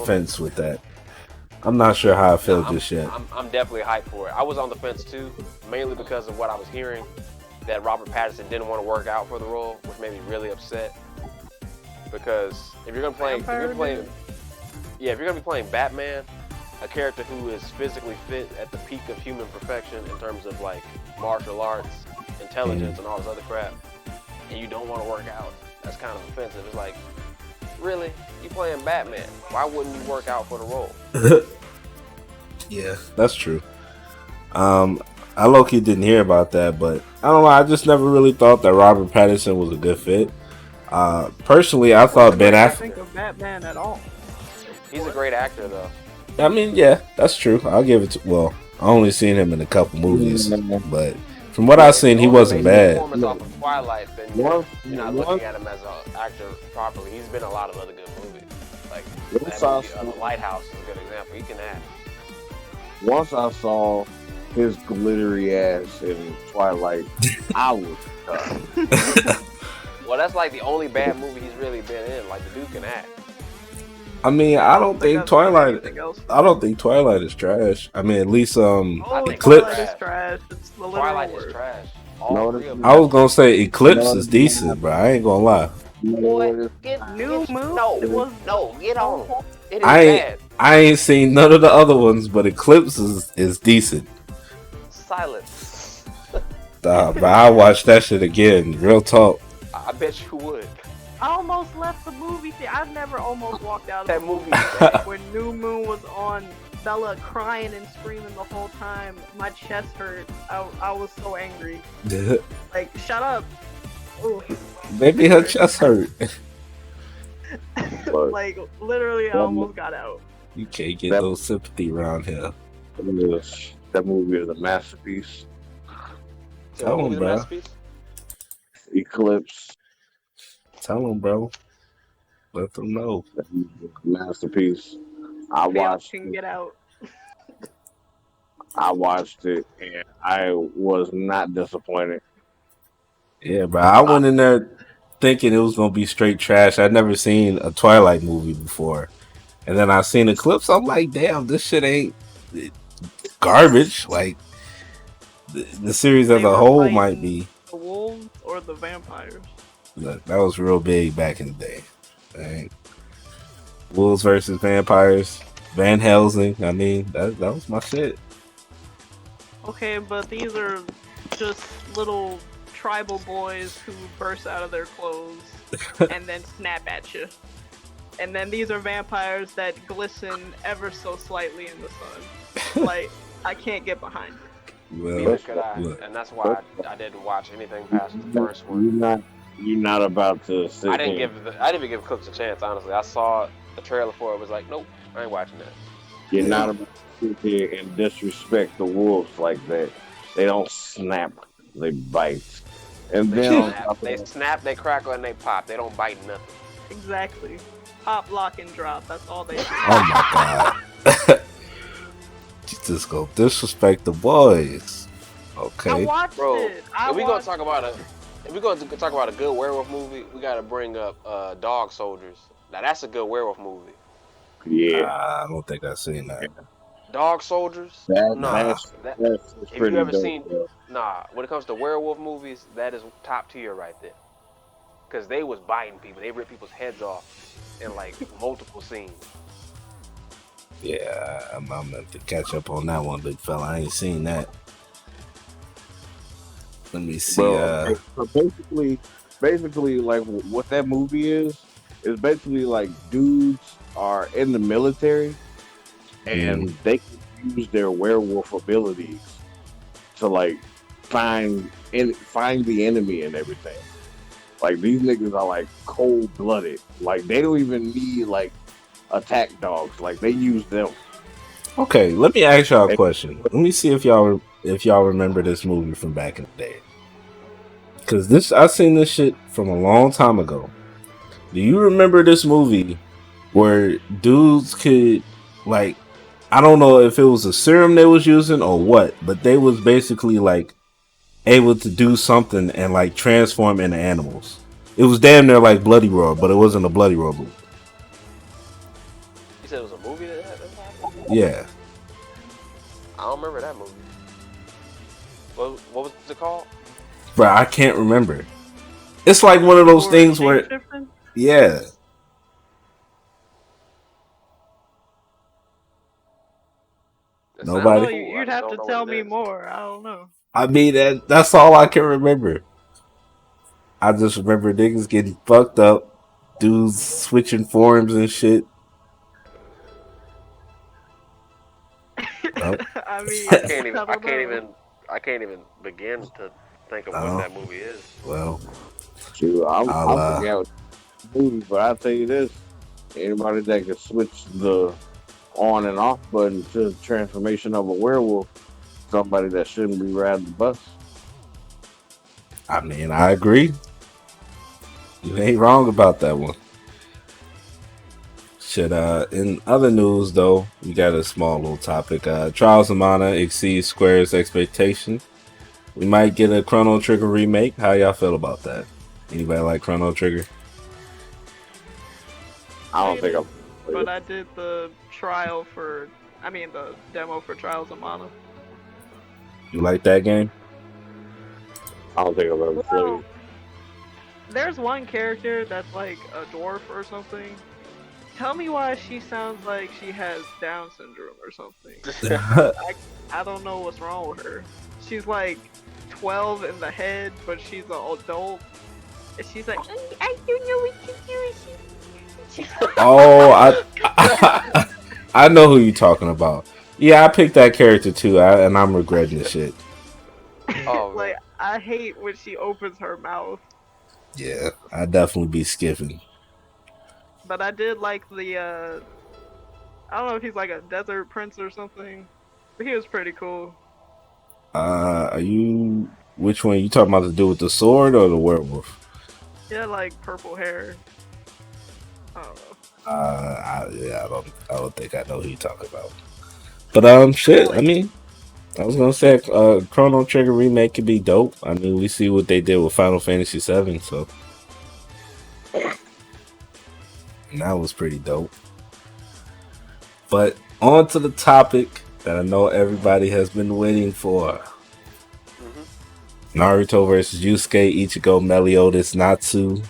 fence with that. I'm not sure how I feel just yet. I'm definitely hyped for it. I was on the fence too, mainly because of what I was hearing that Robert Pattinson didn't want to work out for the role, which made me really upset. Because if you're gonna be playing Batman, a character who is physically fit at the peak of human perfection in terms of like martial arts, intelligence, and all this other crap, and you don't want to work out, that's kind of offensive. It's like, really? You playing Batman? Why wouldn't you work out for the role? Yeah, that's true. I low-key didn't hear about that, but I don't know. I just never really thought that Robert Pattinson was a good fit. Personally, I thought Ben Affleck. Think of Batman at all. He's a great actor, though. I mean, yeah, that's true. I'll give it to. Well, I only seen him in a couple movies, but from what I've seen, he wasn't bad. Performance off of Twilight, then you're not looking at him as an actor properly. He's been in a lot of other good movies. Like that movie, The Lighthouse is a good example. He can act. Once I saw his glittery ass in Twilight, I was done. Well, that's like the only bad movie he's really been in. Like, the dude can act. I mean, I don't think Twilight. I don't think Twilight is trash. I mean, at least Eclipse. Twilight is trash. It's the Twilight is trash. I was gonna say Eclipse is decent, bro. I ain't gonna lie. New Moon. Get on. It is bad. I ain't seen none of the other ones, but Eclipse is decent. Silence. But I watched that shit again. Real talk. I bet you would. I almost left the movie theater. I've never almost walked out of That the movie. when New Moon was on. Bella crying and screaming the whole time. My chest hurt. I was so angry. Like, shut up. Ooh. Maybe her chest hurt. Like, literally, I almost got out. You can't get no sympathy around here. That movie is a masterpiece. Tell him, bro. Eclipse. Tell him, bro. Let them know. Masterpiece. I watched. Can get out. I watched it and I was not disappointed. Yeah, bro. I I, went in there thinking it was gonna be straight trash. I'd never seen a Twilight movie before, and then I seen the clips. I'm like, damn, this shit ain't garbage. Like the series as They a were whole might fighting be. the wolves or the vampires. Look, that was real big back in the day. Right? Wolves versus vampires, Van Helsing. I mean, that was my shit. Okay, but these are just little tribal boys who burst out of their clothes and then snap at you. And then these are vampires that glisten ever so slightly in the sun. Like, I can't get behind it. Well, Neither could I, look, and that's why I didn't watch anything past the first you're one. not about to sit I didn't here. even give Cooks a chance. Honestly, I saw the trailer for it. Was like, nope, I ain't watching that. You're not about to sit here and disrespect the wolves like that. They don't snap, they bite. And They then on snap, top of they that, snap, they crackle, and they pop. They don't bite nothing. Exactly. Pop, lock, and drop. That's all they do. oh my god, you just go disrespect the boys. I Okay, watched Bro, it. if we gonna talk about a good werewolf movie, we gotta bring up Dog Soldiers. Now that's a good werewolf movie. yeah, I don't think I've seen that. Dog Soldiers? that, Nah. that's, That, that's if pretty you ever dope. seen, Bro. nah. When it comes to werewolf movies, that is top tier right there. Cause they was biting people. They ripped people's heads off in like multiple scenes. Yeah, I'm gonna have to catch up on that one, big fella. I ain't seen that. Let me see. Bro, so basically, like what that movie is basically like dudes are in the military and they can use their werewolf abilities to like find the enemy and everything. Like these niggas are like cold blooded. Like they don't even need like attack dogs. Like they use them. Okay, let me ask y'all a And- question. Let me see if y'all remember this movie from back in the day. Cause this I seen this shit from a long time ago. Do you remember this movie where dudes could like I don't know if it was a serum they was using or what, but they was basically like able to do something and like transform into animals. It was damn near like Bloody Roar, but it wasn't a Bloody Roar movie. You said it was a movie that happened? Yeah. I don't remember that movie. What was it called? Bro, I can't remember. It's like one of those Or things where shape-shifting? yeah. It Nobody? sounds No, cool. I you'd just have don't to know what tell it me is. more. I don't know. I mean that's all I can remember. I just remember niggas getting fucked up, dudes switching forms and shit. Nope. I mean, I can't even. I don't know. I can't even begin to think of what Oh, that movie is. well, Shoot, I'll I'm forget the movie, but I'll tell you this: anybody that can switch the on and off button to the transformation of a werewolf, somebody that shouldn't be riding the bus. I mean, I agree. You ain't wrong about that one. Shit, in other news though, we got a small little topic. Trials of Mana exceeds Square's expectation. We might get a Chrono Trigger remake. How y'all feel about that? Anybody like Chrono Trigger? I don't think I'm. But I did the the demo for Trials of Mana. You like that game? I don't think I've ever Well, played. there's one character that's like a dwarf or something. Tell me why she sounds like she has Down syndrome or something. I don't know what's wrong with her. She's like 12 in the head, but she's an adult. And she's like, I don't know what to do. Oh, I know who you talking about. Yeah, I picked that character too, and I'm regretting the shit. Oh, Like, I hate when she opens her mouth. Yeah, I'd definitely be skipping. But I did like the, I don't know if he's like a desert prince or something. But he was pretty cool. Are you? Which one you talking about? To do with the sword or the werewolf? He had like purple hair. I don't know. I don't think I know who you talking about. But shit. I mean, I was gonna say Chrono Trigger remake could be dope. I mean, we see what they did with Final Fantasy VII, so and that was pretty dope. But on to the topic that I know everybody has been waiting for. Naruto versus Yusuke, Ichigo, Meliodas, Natsu,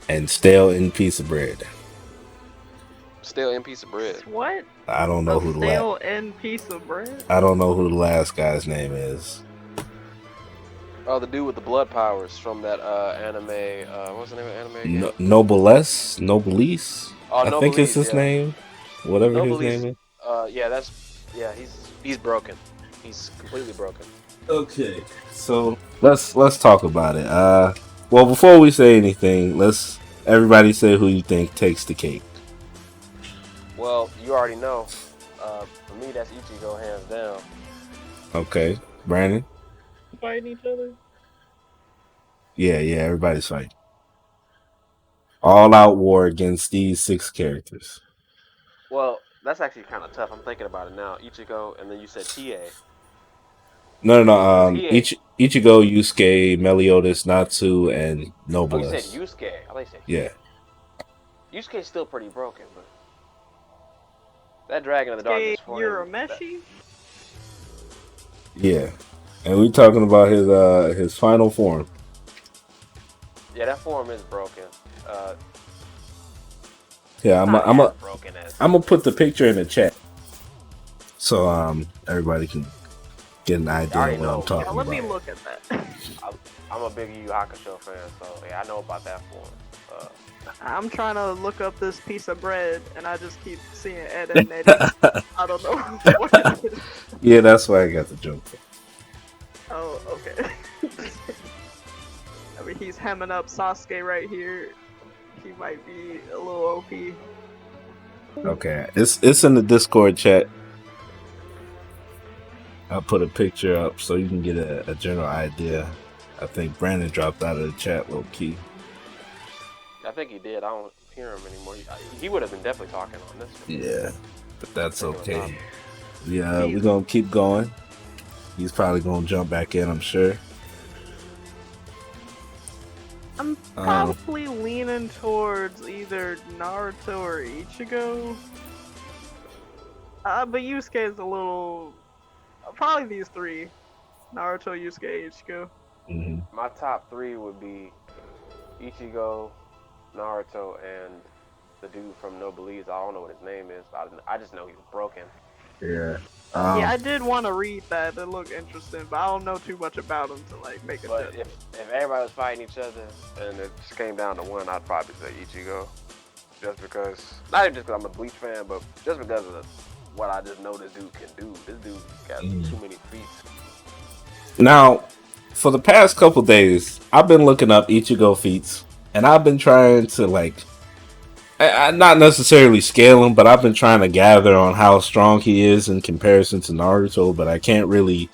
and stale in piece of bread. Stale in piece of bread. What? I don't know who the stale in piece of bread? I don't know who the last guy's name is. Oh, the dude with the blood powers from that anime. What's the name of the anime? Noblesse? Oh, I think it's his name. Whatever his name is. He's broken. He's completely broken. Okay, so let's talk about it. Well, before we say anything, let's everybody say who you think takes the cake. Well, you already know. For me, that's Ichigo, hands down. Okay, Brandon. Fighting each other. Yeah, everybody's fighting. All out war against these 6 characters. Well, that's actually kind of tough. I'm thinking about it now. Ichigo, and then you said TA. No. Ichigo, Yusuke, Meliodas, Natsu, and Noblesse. Oh, you said Yusuke. I thought you said yeah. Yusuke's still pretty broken, but that Dragon of the Darkness for Urameshi? Yeah, and we talking about his final form. Yeah, that form is broken. Yeah, I'm gonna put the picture in the chat so everybody can get an idea of what I'm talking about. Let me look at that. I'm a big Yu Yu Hakusho fan, so yeah, I know about that form. I'm trying to look up this piece of bread, and I just keep seeing Ed and Eddie. I don't know what it is. Yeah, that's why I got the joke. Oh, okay. I mean, he's hemming up Sasuke right here. He might be a little OP. Okay, it's in the Discord chat. I'll put a picture up so you can get a general idea. I think Brandon dropped out of the chat low key. I think he did. I don't hear him anymore. He would have been definitely talking on this one. Yeah, but that's okay. Yeah, we're gonna keep going. He's probably gonna jump back in, I'm sure. I'm probably leaning towards either Naruto or Ichigo. But Yusuke is a little... Probably these 3. Naruto, Yusuke, Ichigo. Mm-hmm. My top 3 would be Ichigo, Naruto, and the dude from Noblesse. I don't know what his name is, but I just know he's broken. Yeah. Yeah, I did want to read that. It looked interesting, but I don't know too much about him to like make a But judgment. if everybody was fighting each other and it just came down to one, I'd probably say Ichigo. Just because, not even just because I'm a Bleach fan, but just because of what I just know this dude can do. This dude got too many feats. Now, for the past couple days, I've been looking up Ichigo feats, and I've been trying to I not necessarily scale him, but I've been trying to gather on how strong he is in comparison to Naruto, but I can't really...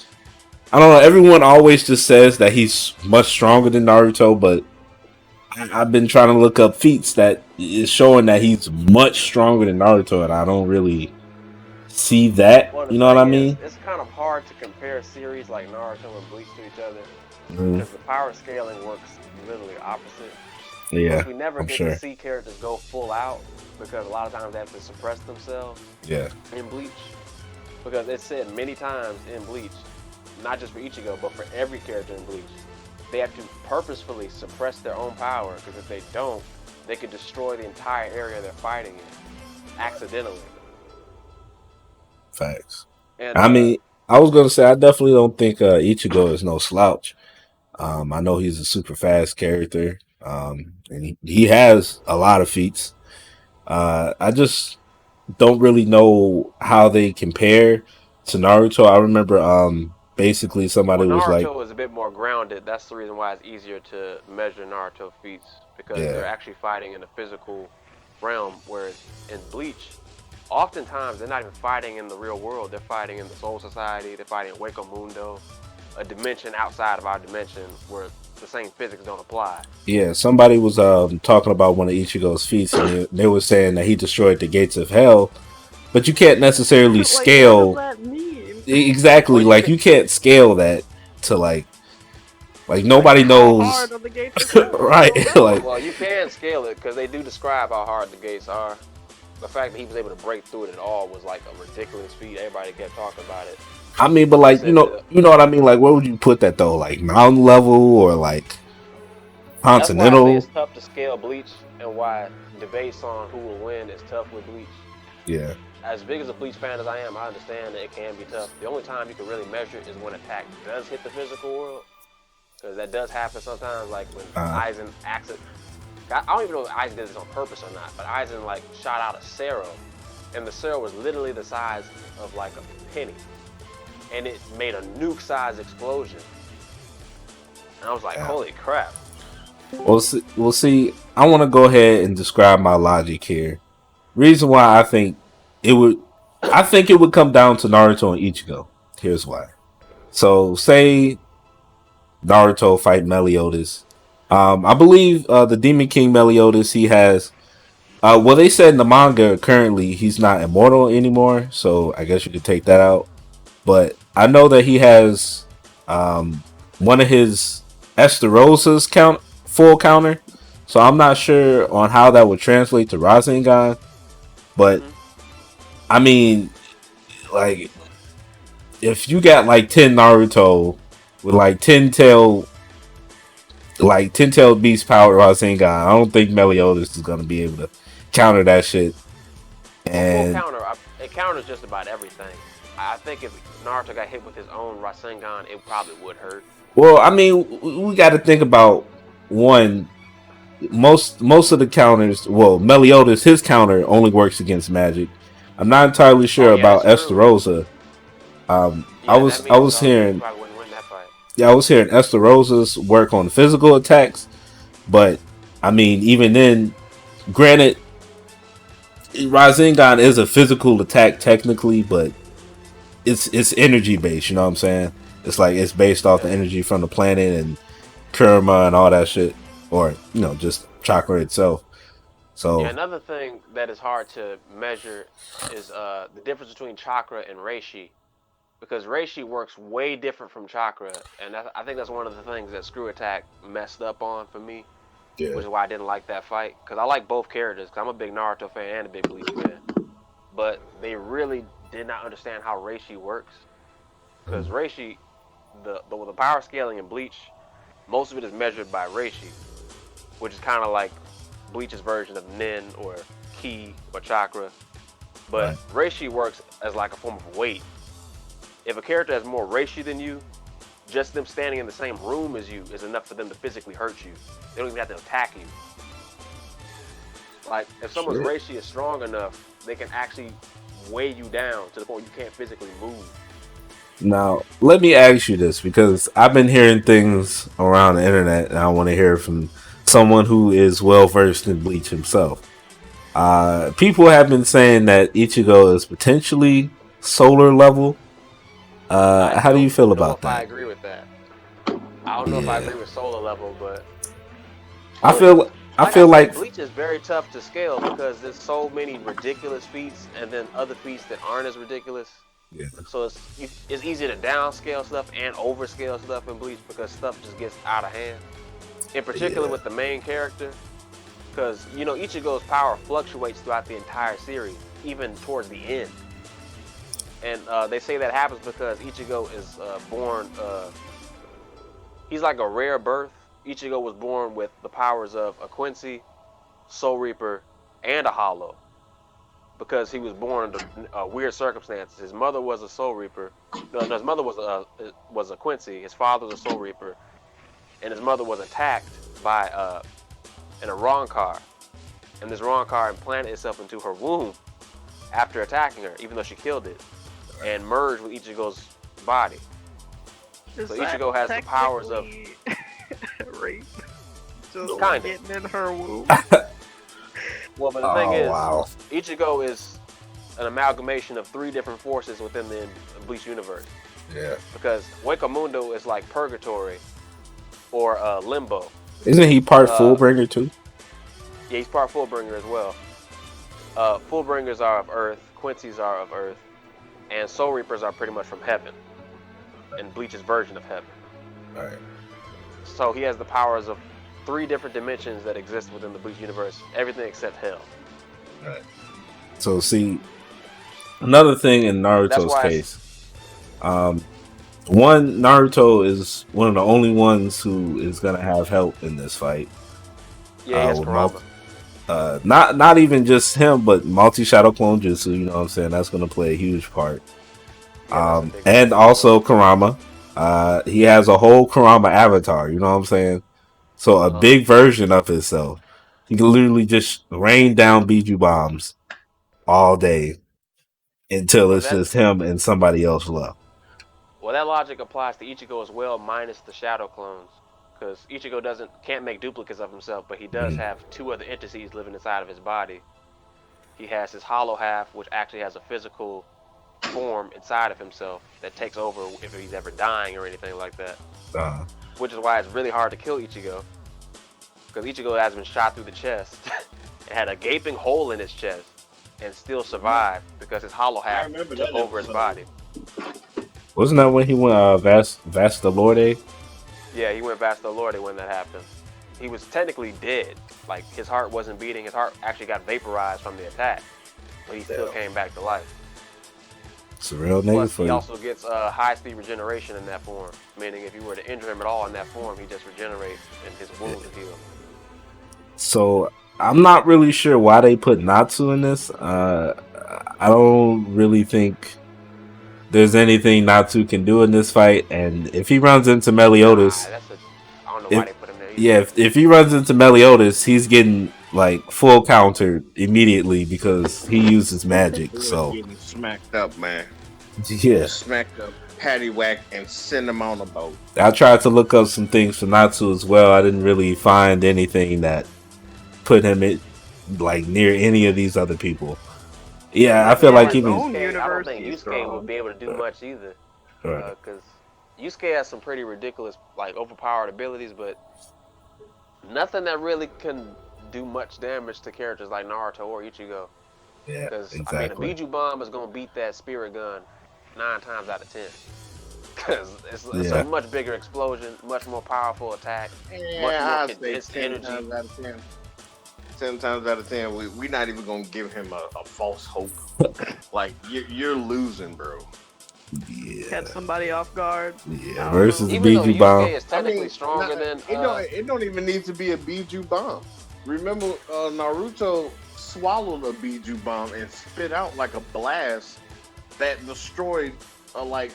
I don't know, everyone always just says that he's much stronger than Naruto, but I've been trying to look up feats that is showing that he's much stronger than Naruto, and I don't really see that, you know what I mean? It's kind of hard to compare a series like Naruto and Bleach to each other, because the power scaling works literally opposite. Yeah, we never get to see characters go full out because a lot of times they have to suppress themselves. Yeah. In Bleach, because it's said many times in Bleach, not just for Ichigo, but for every character in Bleach, they have to purposefully suppress their own power because if they don't, they could destroy the entire area they're fighting in accidentally. Facts. And, I mean, I was gonna say I definitely don't think Ichigo is no slouch. I know he's a super fast character. And he has a lot of feats. I just don't really know how they compare to Naruto. I remember basically somebody was like, Naruto is a bit more grounded. That's the reason why it's easier to measure Naruto feats because they're actually fighting in a physical realm, whereas in Bleach, oftentimes they're not even fighting in the real world. They're fighting in the Soul Society. They're fighting in Hueco Mundo, a dimension outside of our dimension where the same physics don't apply. Yeah, somebody was talking about one of Ichigo's feats, and they were saying that he destroyed the gates of hell, but you can't necessarily scale. What does that mean? Exactly. Like you can't scale that to like nobody How knows. hard are the gates to scale? Right. I don't know. Like Well, you can scale it because they do describe how hard the gates are. The fact that he was able to break through it at all was like a ridiculous feat. Everybody kept talking about it. I mean, but They like said that you know what I mean. Like, where would you put that though? Like mountain level or like that's why I say continental? it's tough to scale Bleach, and why debates on who will win is tough with Bleach. Yeah. As big as a Bleach fan as I am, I understand that it can be tough. The only time you can really measure it is when attack does hit the physical world, because that does happen sometimes. Like when Aizen acts it. I don't even know if Aizen did this on purpose or not, but Aizen like shot out a Cero, and the Cero was literally the size of like a penny, and it made a nuke-size explosion. And I was like, holy crap. We'll see. I want to go ahead and describe my logic here. Reason why I think it would come down to Naruto and Ichigo. Here's why. So say Naruto fight Meliodas. I believe the Demon King Meliodas, he has well, they said in the manga currently he's not immortal anymore, so I guess you could take that out. But I know that he has one of his Estarosa's full counter, so I'm not sure on how that would translate to Rasengan. But I mean, like, if you got like 10 Naruto with like 10-tailed beast power Rasengan, I don't think Meliodas is gonna be able to counter that shit. And It counters just about everything. I think if Naruto got hit with his own Rasengan, it probably would hurt. well, I mean, we got to think about one. Most of the counters. Well, Meliodas, his counter only works against magic. I'm not entirely sure about Estarosa. I was hearing. Yeah, I was hearing Estarosa's work on physical attacks, but I mean, even then, granted, Rasengan is a physical attack technically, but it's energy based. You know what I'm saying? It's like it's based off the energy from the planet and Kurama and all that shit, or just chakra itself. So another thing that is hard to measure is the difference between chakra and reishi, because reishi works way different from chakra, and I think that's one of the things that Screw Attack messed up on for me, which is why I didn't like that fight. Because I like both characters, because I'm a big Naruto fan and a big Bleach fan, but they really did not understand how reishi works. Because reishi, the power scaling in Bleach, most of it is measured by reishi, which is kind of like Bleach's version of nin or ki or chakra. But reishi works as like a form of weight. If a character has more reishi than you, just them standing in the same room as you is enough for them to physically hurt you. They don't even have to attack you. Like, if someone's reishi is strong enough, they can actually weigh you down to the point you can't physically move. Now, let me ask you this, because I've been hearing things around the internet, and I want to hear from someone who is well versed in Bleach himself. People have been saying that Ichigo is potentially solar level. How do you feel about that? I agree with that. I don't know if I agree with solar level, but I feel like Bleach is very tough to scale because there's so many ridiculous feats, and then other feats that aren't as ridiculous. Yeah. So it's easy to downscale stuff and overscale stuff in Bleach because stuff just gets out of hand. In particular with the main character, because Ichigo's power fluctuates throughout the entire series, even towards the end. And they say that happens because Ichigo is born. He's like a rare birth. Ichigo was born with the powers of a Quincy, Soul Reaper, and a Hollow. Because he was born under weird circumstances. His mother was a Soul Reaper. No, his mother was a Quincy. His father was a Soul Reaper, and his mother was attacked by an Arrancar, and this Arrancar implanted itself into her womb after attacking her, even though she killed it, and merged with Ichigo's body. So Ichigo has the powers of rape. Just kind getting in her womb. Well, but the thing is, Ichigo is an amalgamation of 3 different forces within the Bleach universe. Yeah. Because Wakamundo is like Purgatory or Limbo. Isn't he part Fullbringer too? Yeah, he's part Fullbringer as well. Fullbringers are of Earth, Quincy's are of Earth, and Soul Reapers are pretty much from heaven, and Bleach's version of heaven. All right. So he has the powers of 3 different dimensions that exist within the Bleach universe, everything except hell. Right. So see, another thing in Naruto's why case, one, Naruto is one of the only ones who is gonna have help in this fight. Yeah, he has with Kurama. not even just him, but multi shadow clone jutsu. You know what I'm saying? That's gonna play a huge part. Yeah, And also Kurama. He has a whole Kurama avatar. You know what I'm saying? So a big version of himself. He can literally just rain down Biju bombs all day until it's just him and somebody else left. Well, that logic applies to Ichigo as well, minus the shadow clones, because Ichigo can't make duplicates of himself, but he does have 2 other entities living inside of his body. He has his hollow half, which actually has a physical form inside of himself that takes over if he's ever dying or anything like that. Which is why it's really hard to kill Ichigo, because Ichigo has been shot through the chest and had a gaping hole in his chest and still survived because his hollow half took over his body. Wasn't that when he went Vasta Lorde? Yeah, he went Vasta Lorde when that happened. He was technically dead. Like, his heart wasn't beating. His heart actually got vaporized from the attack, but he still came back to life. It's a real nigga for you. He also gets high-speed regeneration in that form, meaning if you were to injure him at all in that form, he just regenerates and his wounds will heal. So I'm not really sure why they put Natsu in this. I don't really think there's anything Natsu can do in this fight, and if he runs into Meliodas, I don't know why they put him there. Yeah, if he runs into Meliodas, he's getting like full countered immediately because he uses magic. So getting smacked up, man. Yeah, smacked up, paddywhack, and send him on a boat. I tried to look up some things for Natsu as well. I didn't really find anything that put him in like near any of these other people. Yeah, I feel like even I don't think Yusuke would be able to do much either, because Yusuke has some pretty ridiculous, like, overpowered abilities, but nothing that really can do much damage to characters like Naruto or Ichigo. Yeah, exactly. I mean, a Biju bomb is gonna beat that spirit gun 9 times out of 10, because it's a much bigger explosion, much more powerful attack, much more condensed energy. 10 times out of 10, we're not even gonna give him a false hope. Like, you're losing, bro. Yeah. Catch somebody off guard. Yeah, versus the even Biju bomb. Is technically stronger than. It don't even need to be a Biju bomb. Remember, Naruto swallowed a Biju bomb and spit out like a blast that destroyed, like,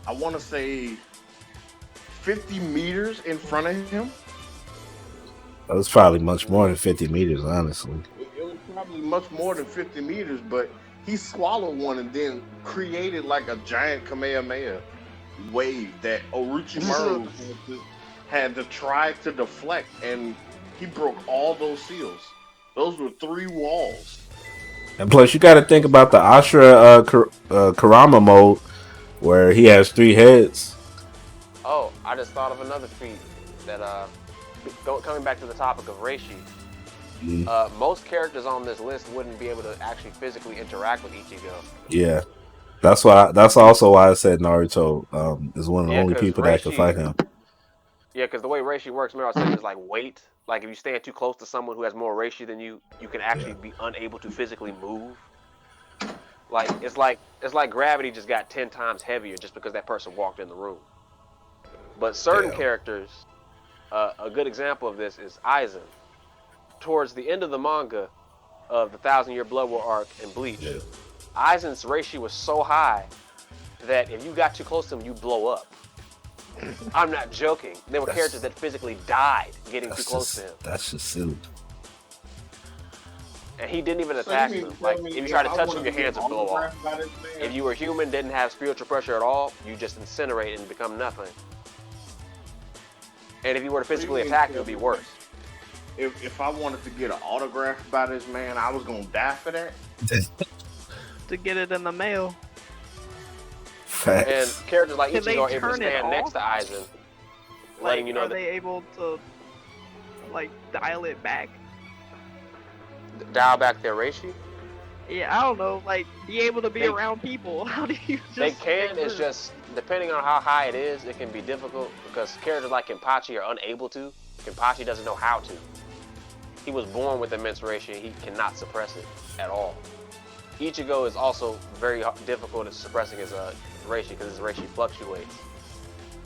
I want to say 50 meters in front of him. That was probably much more than 50 meters, honestly. It was probably much more than 50 meters, but he swallowed one and then created like a giant Kamehameha wave that Orochimaru had to try to deflect, and he broke all those seals. Those were 3 walls. And plus, you got to think about the Ashura Kurama mode, where he has 3 heads. Oh, I just thought of another feat that coming back to the topic of Reishi, most characters on this list wouldn't be able to actually physically interact with Ichigo. Yeah, that's why. That's also why I said Naruto is one of the only people that can fight him. Yeah, because the way Reishi works, remember I said is like weight. Like if you stand too close to someone who has more Reishi than you, you can actually be unable to physically move. Like it's like gravity just got 10 times heavier just because that person walked in the room. But certain characters. A good example of this is Aizen. Towards the end of the manga of the 1,000-Year Blood War arc in Bleach, Aizen's Reishi was so high that if you got too close to him, you blow up. I'm not joking. There were characters that physically died getting too close to him. That's just silly. And he didn't even attack him. Like, if you try to touch him, your hands would blow off. If you were human, didn't have spiritual pressure at all, you just incinerate and become nothing. And if you were to physically attack, it would be worse. If I wanted to get an autograph by this man, I was gonna die for that. To get it in the mail. Facts. And characters like Ichigo are able to stand next to Aizen, letting you know that. Are they able to, like, dial it back? Dial back their Reishi? Yeah, I don't know. Like, be able to be They- around people. How do you just? They can. It's exist? just depending on how high it is, it can be difficult because characters like Kenpachi are unable to. Kenpachi doesn't know how to. He was born with immense Reishi. He cannot suppress it at all. Ichigo is also very difficult at suppressing his Reishi because his Reishi fluctuates.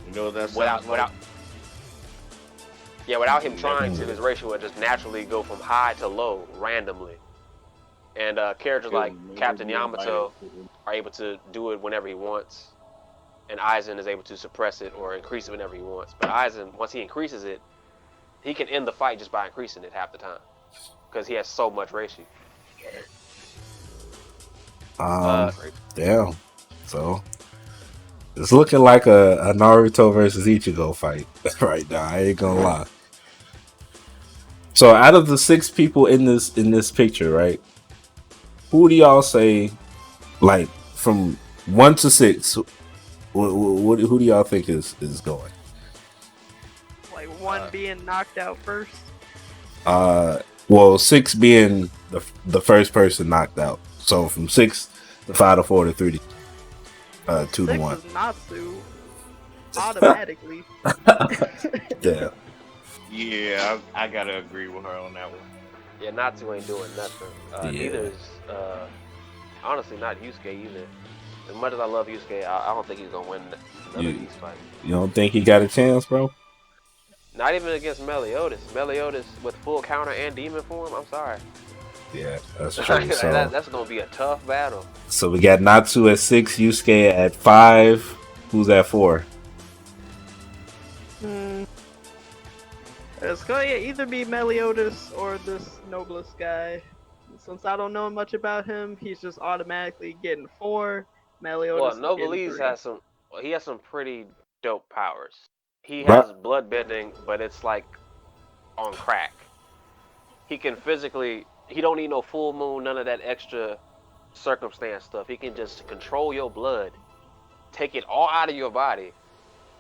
You know that's Without him trying to, his Reishi would just naturally go from high to low randomly. And characters like Captain Yamato are able to do it whenever he wants, and Aizen is able to suppress it or increase it whenever he wants. But Aizen, once he increases it, he can end the fight just by increasing it half the time because he has so much Reishi. Damn. So it's looking like a Naruto versus Ichigo fight right now. I ain't gonna lie. So out of the 6 people in this picture, right? Who do y'all say, like from 1 to 6? Who do y'all think is going? Like one being knocked out first. Well, 6 being the first person knocked out. So from 6 to 5 to 4 to 3 to 2 to 6 1. is Natsu automatically. Yeah. Yeah, I gotta agree with her on that one. Yeah, Natsu ain't doing nothing. Neither is, honestly, not Yusuke either. As much as I love Yusuke, I don't think he's gonna win none of these fights. You don't think he got a chance, bro? Not even against Meliodas. Meliodas with full counter and demon form. I'm sorry. Yeah, that's true. So That's gonna be a tough battle. So we got Natsu at 6, Yusuke at 5. Who's at 4? It's gonna either be Meliodas or this Noblest guy. Since I don't know much about him, he's just automatically getting 4. Meliodas. Well, is getting Noblesse 3. has some. He has some pretty dope powers. He has blood bending, but it's like on crack. He can physically. He don't need no full moon, none of that extra circumstance stuff. He can just control your blood, take it all out of your body,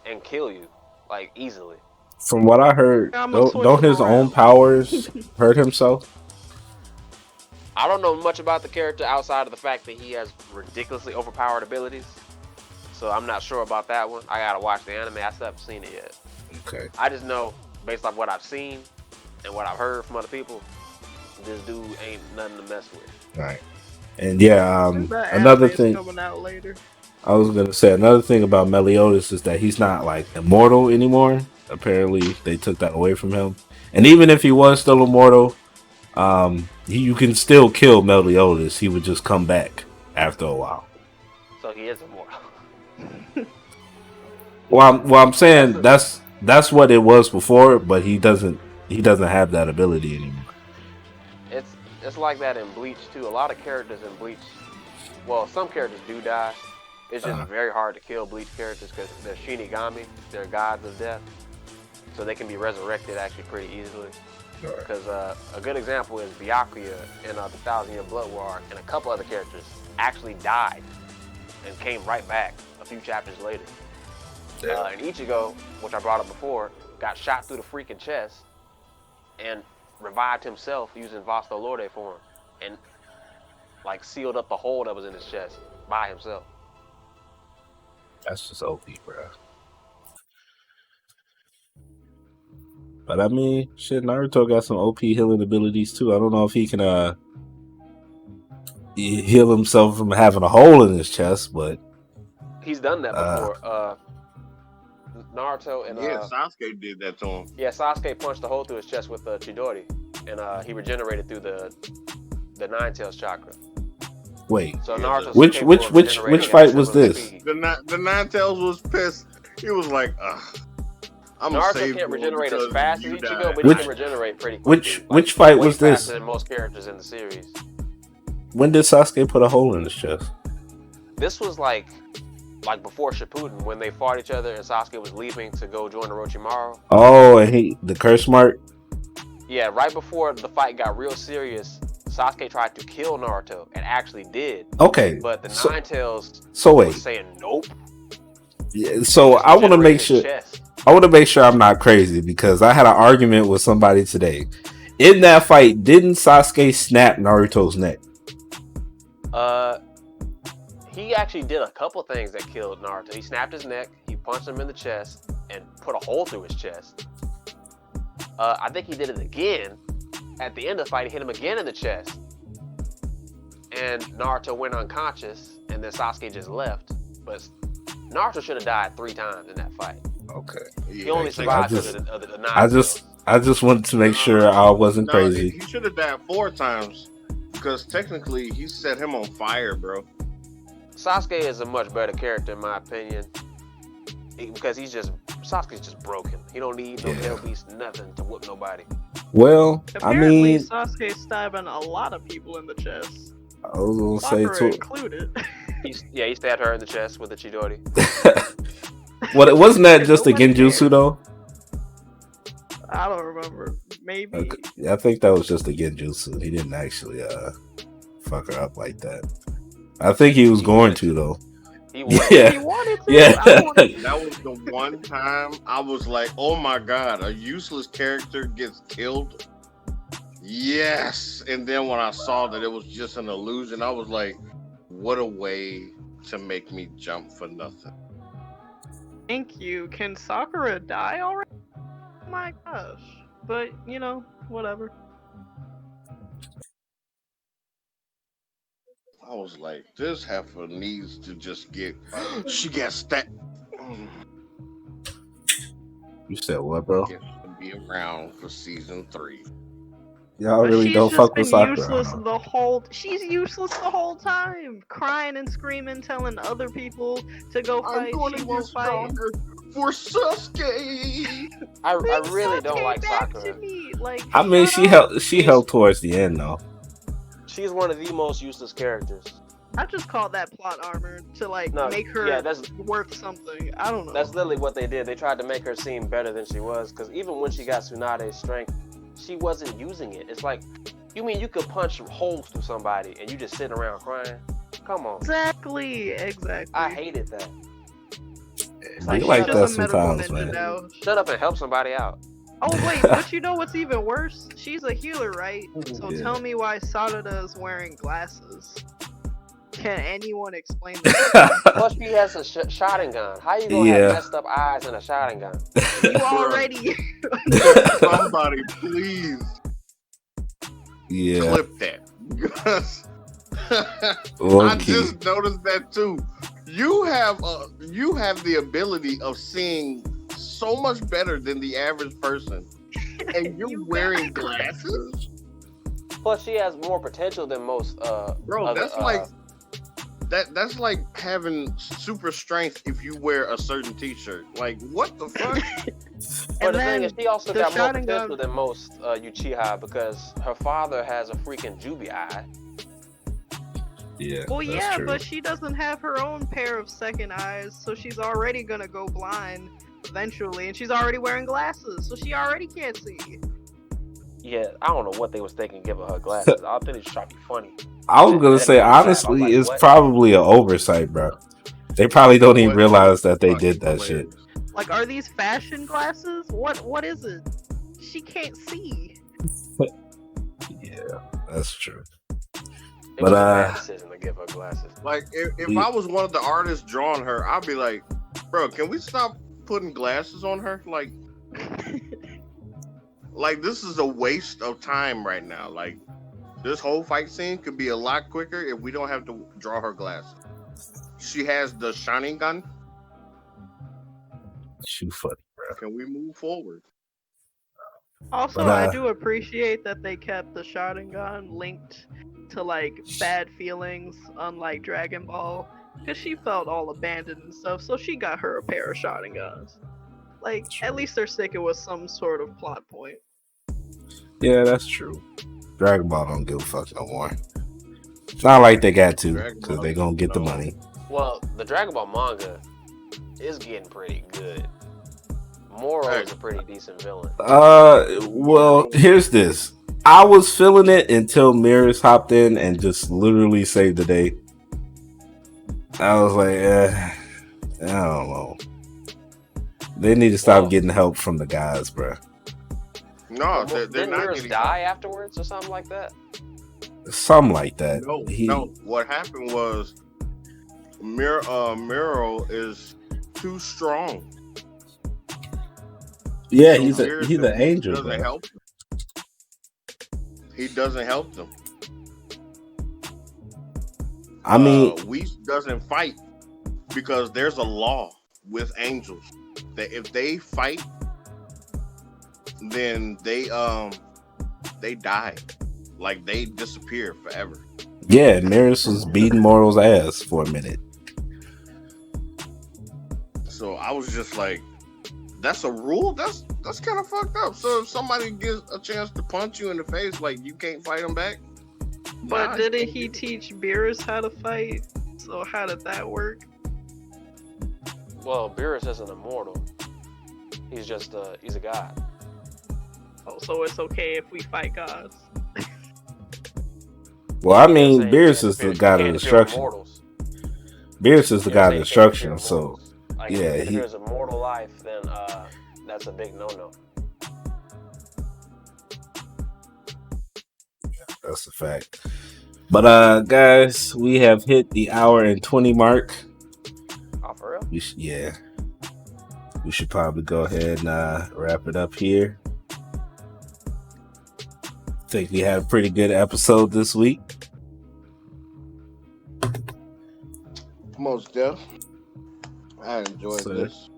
and kill you like easily. From what I heard, don't his own powers hurt himself? I don't know much about the character outside of the fact that he has ridiculously overpowered abilities. So I'm not sure about that one. I gotta watch the anime. I still haven't seen it yet. Okay. I just know, based off what I've seen and what I've heard from other people, this dude ain't nothing to mess with. Right. And yeah, another thing coming out later. I was gonna say, another thing about Meliodas is that he's not like immortal anymore. Apparently, they took that away from him. And even if he was still immortal, you can still kill Meliodas. He would just come back after a while. So he is immortal. Well, I'm saying that's what it was before, but he doesn't have that ability anymore. It's like that in Bleach too. A lot of characters in Bleach, well, some characters do die. It's just very hard to kill Bleach characters because they're Shinigami, they're gods of death, so they can be resurrected actually pretty easily. Because a good example is Byakuya in the 1,000-Year Blood War, and a couple other characters actually died and came right back a few chapters later. And Ichigo, which I brought up before, got shot through the freaking chest and revived himself using Vasto Lorde form and like sealed up the hole that was in his chest by himself. That's just OP, bro. But I mean, shit, Naruto got some OP healing abilities too. I don't know if he can heal himself from having a hole in his chest, but he's done that before. Naruto and Sasuke did that to him. Yeah, Sasuke punched a hole through his chest with Chidori, and he regenerated through the Nine-Tails chakra. Wait, so Naruto's which fight was this? The Nine-Tails was pissed. He was like, Naruto can't regenerate as fast as Ichigo, but he can regenerate pretty quickly. Which fight was this? Faster than most characters in the series. When did Sasuke put a hole in his chest? This was like before Shippuden, when they fought each other and Sasuke was leaving to go join Orochimaru. Oh, and the curse mark? Yeah, right before the fight got real serious, Sasuke tried to kill Naruto and actually did. Okay. But the Nine-Tails was saying nope. Yeah, so I want to make sure I'm not crazy, because I had an argument with somebody today. In that fight, didn't Sasuke snap Naruto's neck? He actually did a couple things that killed Naruto. He snapped his neck, he punched him in the chest, and put a hole through his chest. I think he did it again. At the end of the fight, he hit him again in the chest. And Naruto went unconscious, and then Sasuke just left. But Naruto should have died 3 times in that fight. Okay. He only survived the 9 I just wanted to make sure I wasn't crazy. He should have died 4 times because technically he set him on fire, bro. Sasuke is a much better character in my opinion because Sasuke's just broken. He don't need no hell beast, nothing to whoop nobody. Well, apparently, Sasuke's stabbing a lot of people in the chest. I was gonna say included. He stabbed her in the chest with a Chidori. Well, wasn't that just a genjutsu though? I don't remember. Maybe. Okay. Yeah, I think that was just a genjutsu. He didn't actually fuck her up like that. I think he was going to though. He wanted to. Yeah. That was the one time I was like, "Oh my god, a useless character gets killed." Yes, and then when I saw that it was just an illusion, I was like, "What a way to make me jump for nothing." Thank you. Can Sakura die already? Oh my gosh. But, whatever. I was like, this heifer needs to just get... She gets stabbed. You said what, bro? Gets to be around for season 3. Y'all really don't fuck with Sakura. She's useless the whole time. Crying and screaming, telling other people to go fight. She won't fight. For Sasuke. I really don't like Sakura. I mean, she held towards the end though. She's one of the most useless characters. I just call that plot armor to make her worth something. I don't know. That's literally what they did. They tried to make her seem better than she was. Because even when she got Tsunade's strength, she wasn't using it. It's like, you mean you could punch holes through somebody and you just sit around crying? Come on. Exactly. I hated that. I like that sometimes, man. Shut up and help somebody out. Oh wait, but you know what's even worse? She's a healer, right? So tell me why Sarada is wearing glasses. Can anyone explain that? Plus, she has a Sharingan. How you gonna have messed up eyes and a Sharingan? You already. Somebody, please. Yeah. Clip that. I just noticed that too. You have the ability of seeing so much better than the average person, and you're wearing glasses. Plus, she has more potential than most. Bro, that's like that's like having super strength if you wear a certain T-shirt. Like, what the fuck? But the thing is, she also got more potential than most Uchiha because her father has a freaking Jubi eye. Yeah. Well, yeah, true. But she doesn't have her own pair of second eyes, so she's already gonna go blind eventually, and she's already wearing glasses, so she already can't see. Yeah, I don't know what they was thinking giving her glasses. I think it's trying to be funny. I was gonna say, honestly, like, it's probably an oversight, bro. They probably don't even realize that they did that shit. Like, are these fashion glasses? What is it? She can't see. Yeah, that's true. It was a bad decision to give her glasses. Like, if I was one of the artists drawing her, I'd be like, bro, can we stop putting glasses on her? Like, like this is a waste of time right now. Like, this whole fight scene could be a lot quicker if we don't have to draw her glasses. She has the Sharingan. She funny, bro. Can we move forward? Also, I do appreciate that they kept the Sharingan linked to like bad feelings, unlike Dragon Ball, because she felt all abandoned and stuff. So she got her a pair of Sharingans. Like, at least they're sticking with some sort of plot point. Yeah, that's true. Dragon Ball don't give a fuck no more. It's not like they got to, because they gonna get the money. Well, the Dragon Ball manga is getting pretty good. Moro is a pretty decent villain. Well, here's this. I was feeling it until Mirrors hopped in and just literally saved the day. I was like, I don't know. They need to stop getting help from the guys, bro. No, they're didn't not Mirrors getting die afterwards or something like that? Something like that. No. What happened was Miro is too strong. Yeah, So he's an angel. Doesn't help them. He doesn't help them. I mean, Whis doesn't fight because there's a law with angels that if they fight, then they die, like they disappear forever. yeah, Maris was beating Mortal's ass for a minute. So I was just like, that's a rule? That's kind of fucked up. So if somebody gets a chance to punch you in the face, like you can't fight them back? But Nah, didn't he teach Beerus how to fight? So how did that work? Well, Beerus isn't immortal. He's just he's a god. Oh, so it's okay if we fight gods. Well, I mean, Saying Beerus you is the can't god of interfere with destruction. mortals. Beerus is the You know, god of saying you can't destruction. interfere with So mortals. Like, yeah, if there's a mortal life, then that's a big no-no. that's a fact. But guys, we have hit the hour and 20 mark. Oh, for real? We should probably go ahead and wrap it up here. I think we had a pretty good episode this week. most deaf. I enjoyed this.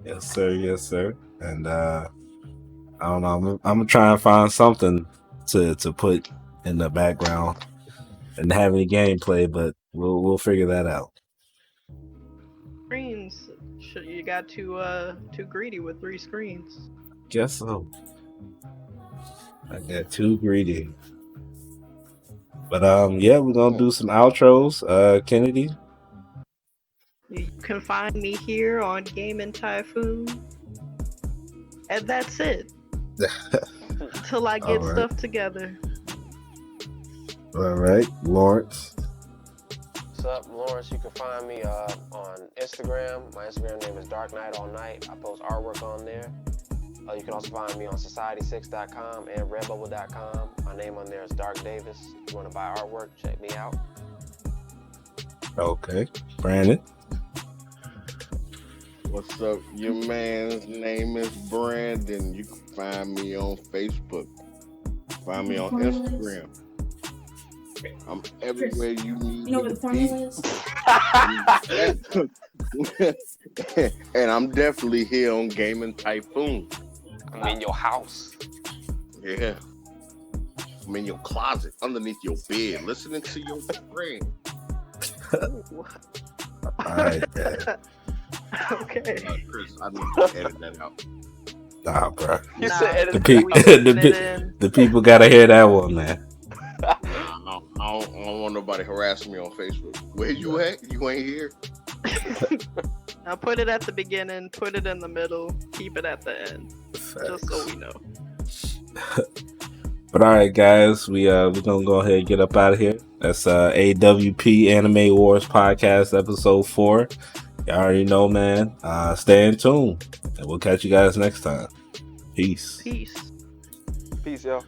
Yes, sir. Yes, sir. And I don't know. I'm gonna try and find something to put in the background and have any gameplay, but we'll figure that out. Screens. You got too greedy with 3 screens. Guess so. I got too greedy. But yeah, we're gonna do some outros. Kennedy. You can find me here on GamingTyphoon. And that's it. Until I get stuff together. All right, Lawrence. What's up, Lawrence? You can find me on Instagram. My Instagram name is Dark Knight All Night. I post artwork on there. You can also find me on Society6.com and Redbubble.com. My name on there is Dark Davis. If you want to buy artwork, check me out. Okay, Brandon. What's up? Your man's name is Brandon. You can find me on Facebook. Find me on Instagram. I'm everywhere you need You know what the formula is? And I'm definitely here on GamingTyphoon. I'm in your house. Yeah. I'm in your closet, underneath your bed, listening to your friend. All right, man. Okay. Chris, I need to edit that out. Nah, bro. You said edit The, that. We edited it pe- in. the people gotta hear that one, man. I don't want nobody harassing me on Facebook. Where you at? You ain't here. Now put it at the beginning, put it in the middle, keep it at the end. Just so we know. But all right, guys, we're gonna go ahead and get up out of here. That's AWP Anime Wars Podcast episode 4. You already know, man. Stay in tune, and we'll catch you guys next time. Peace. Peace. Peace, y'all.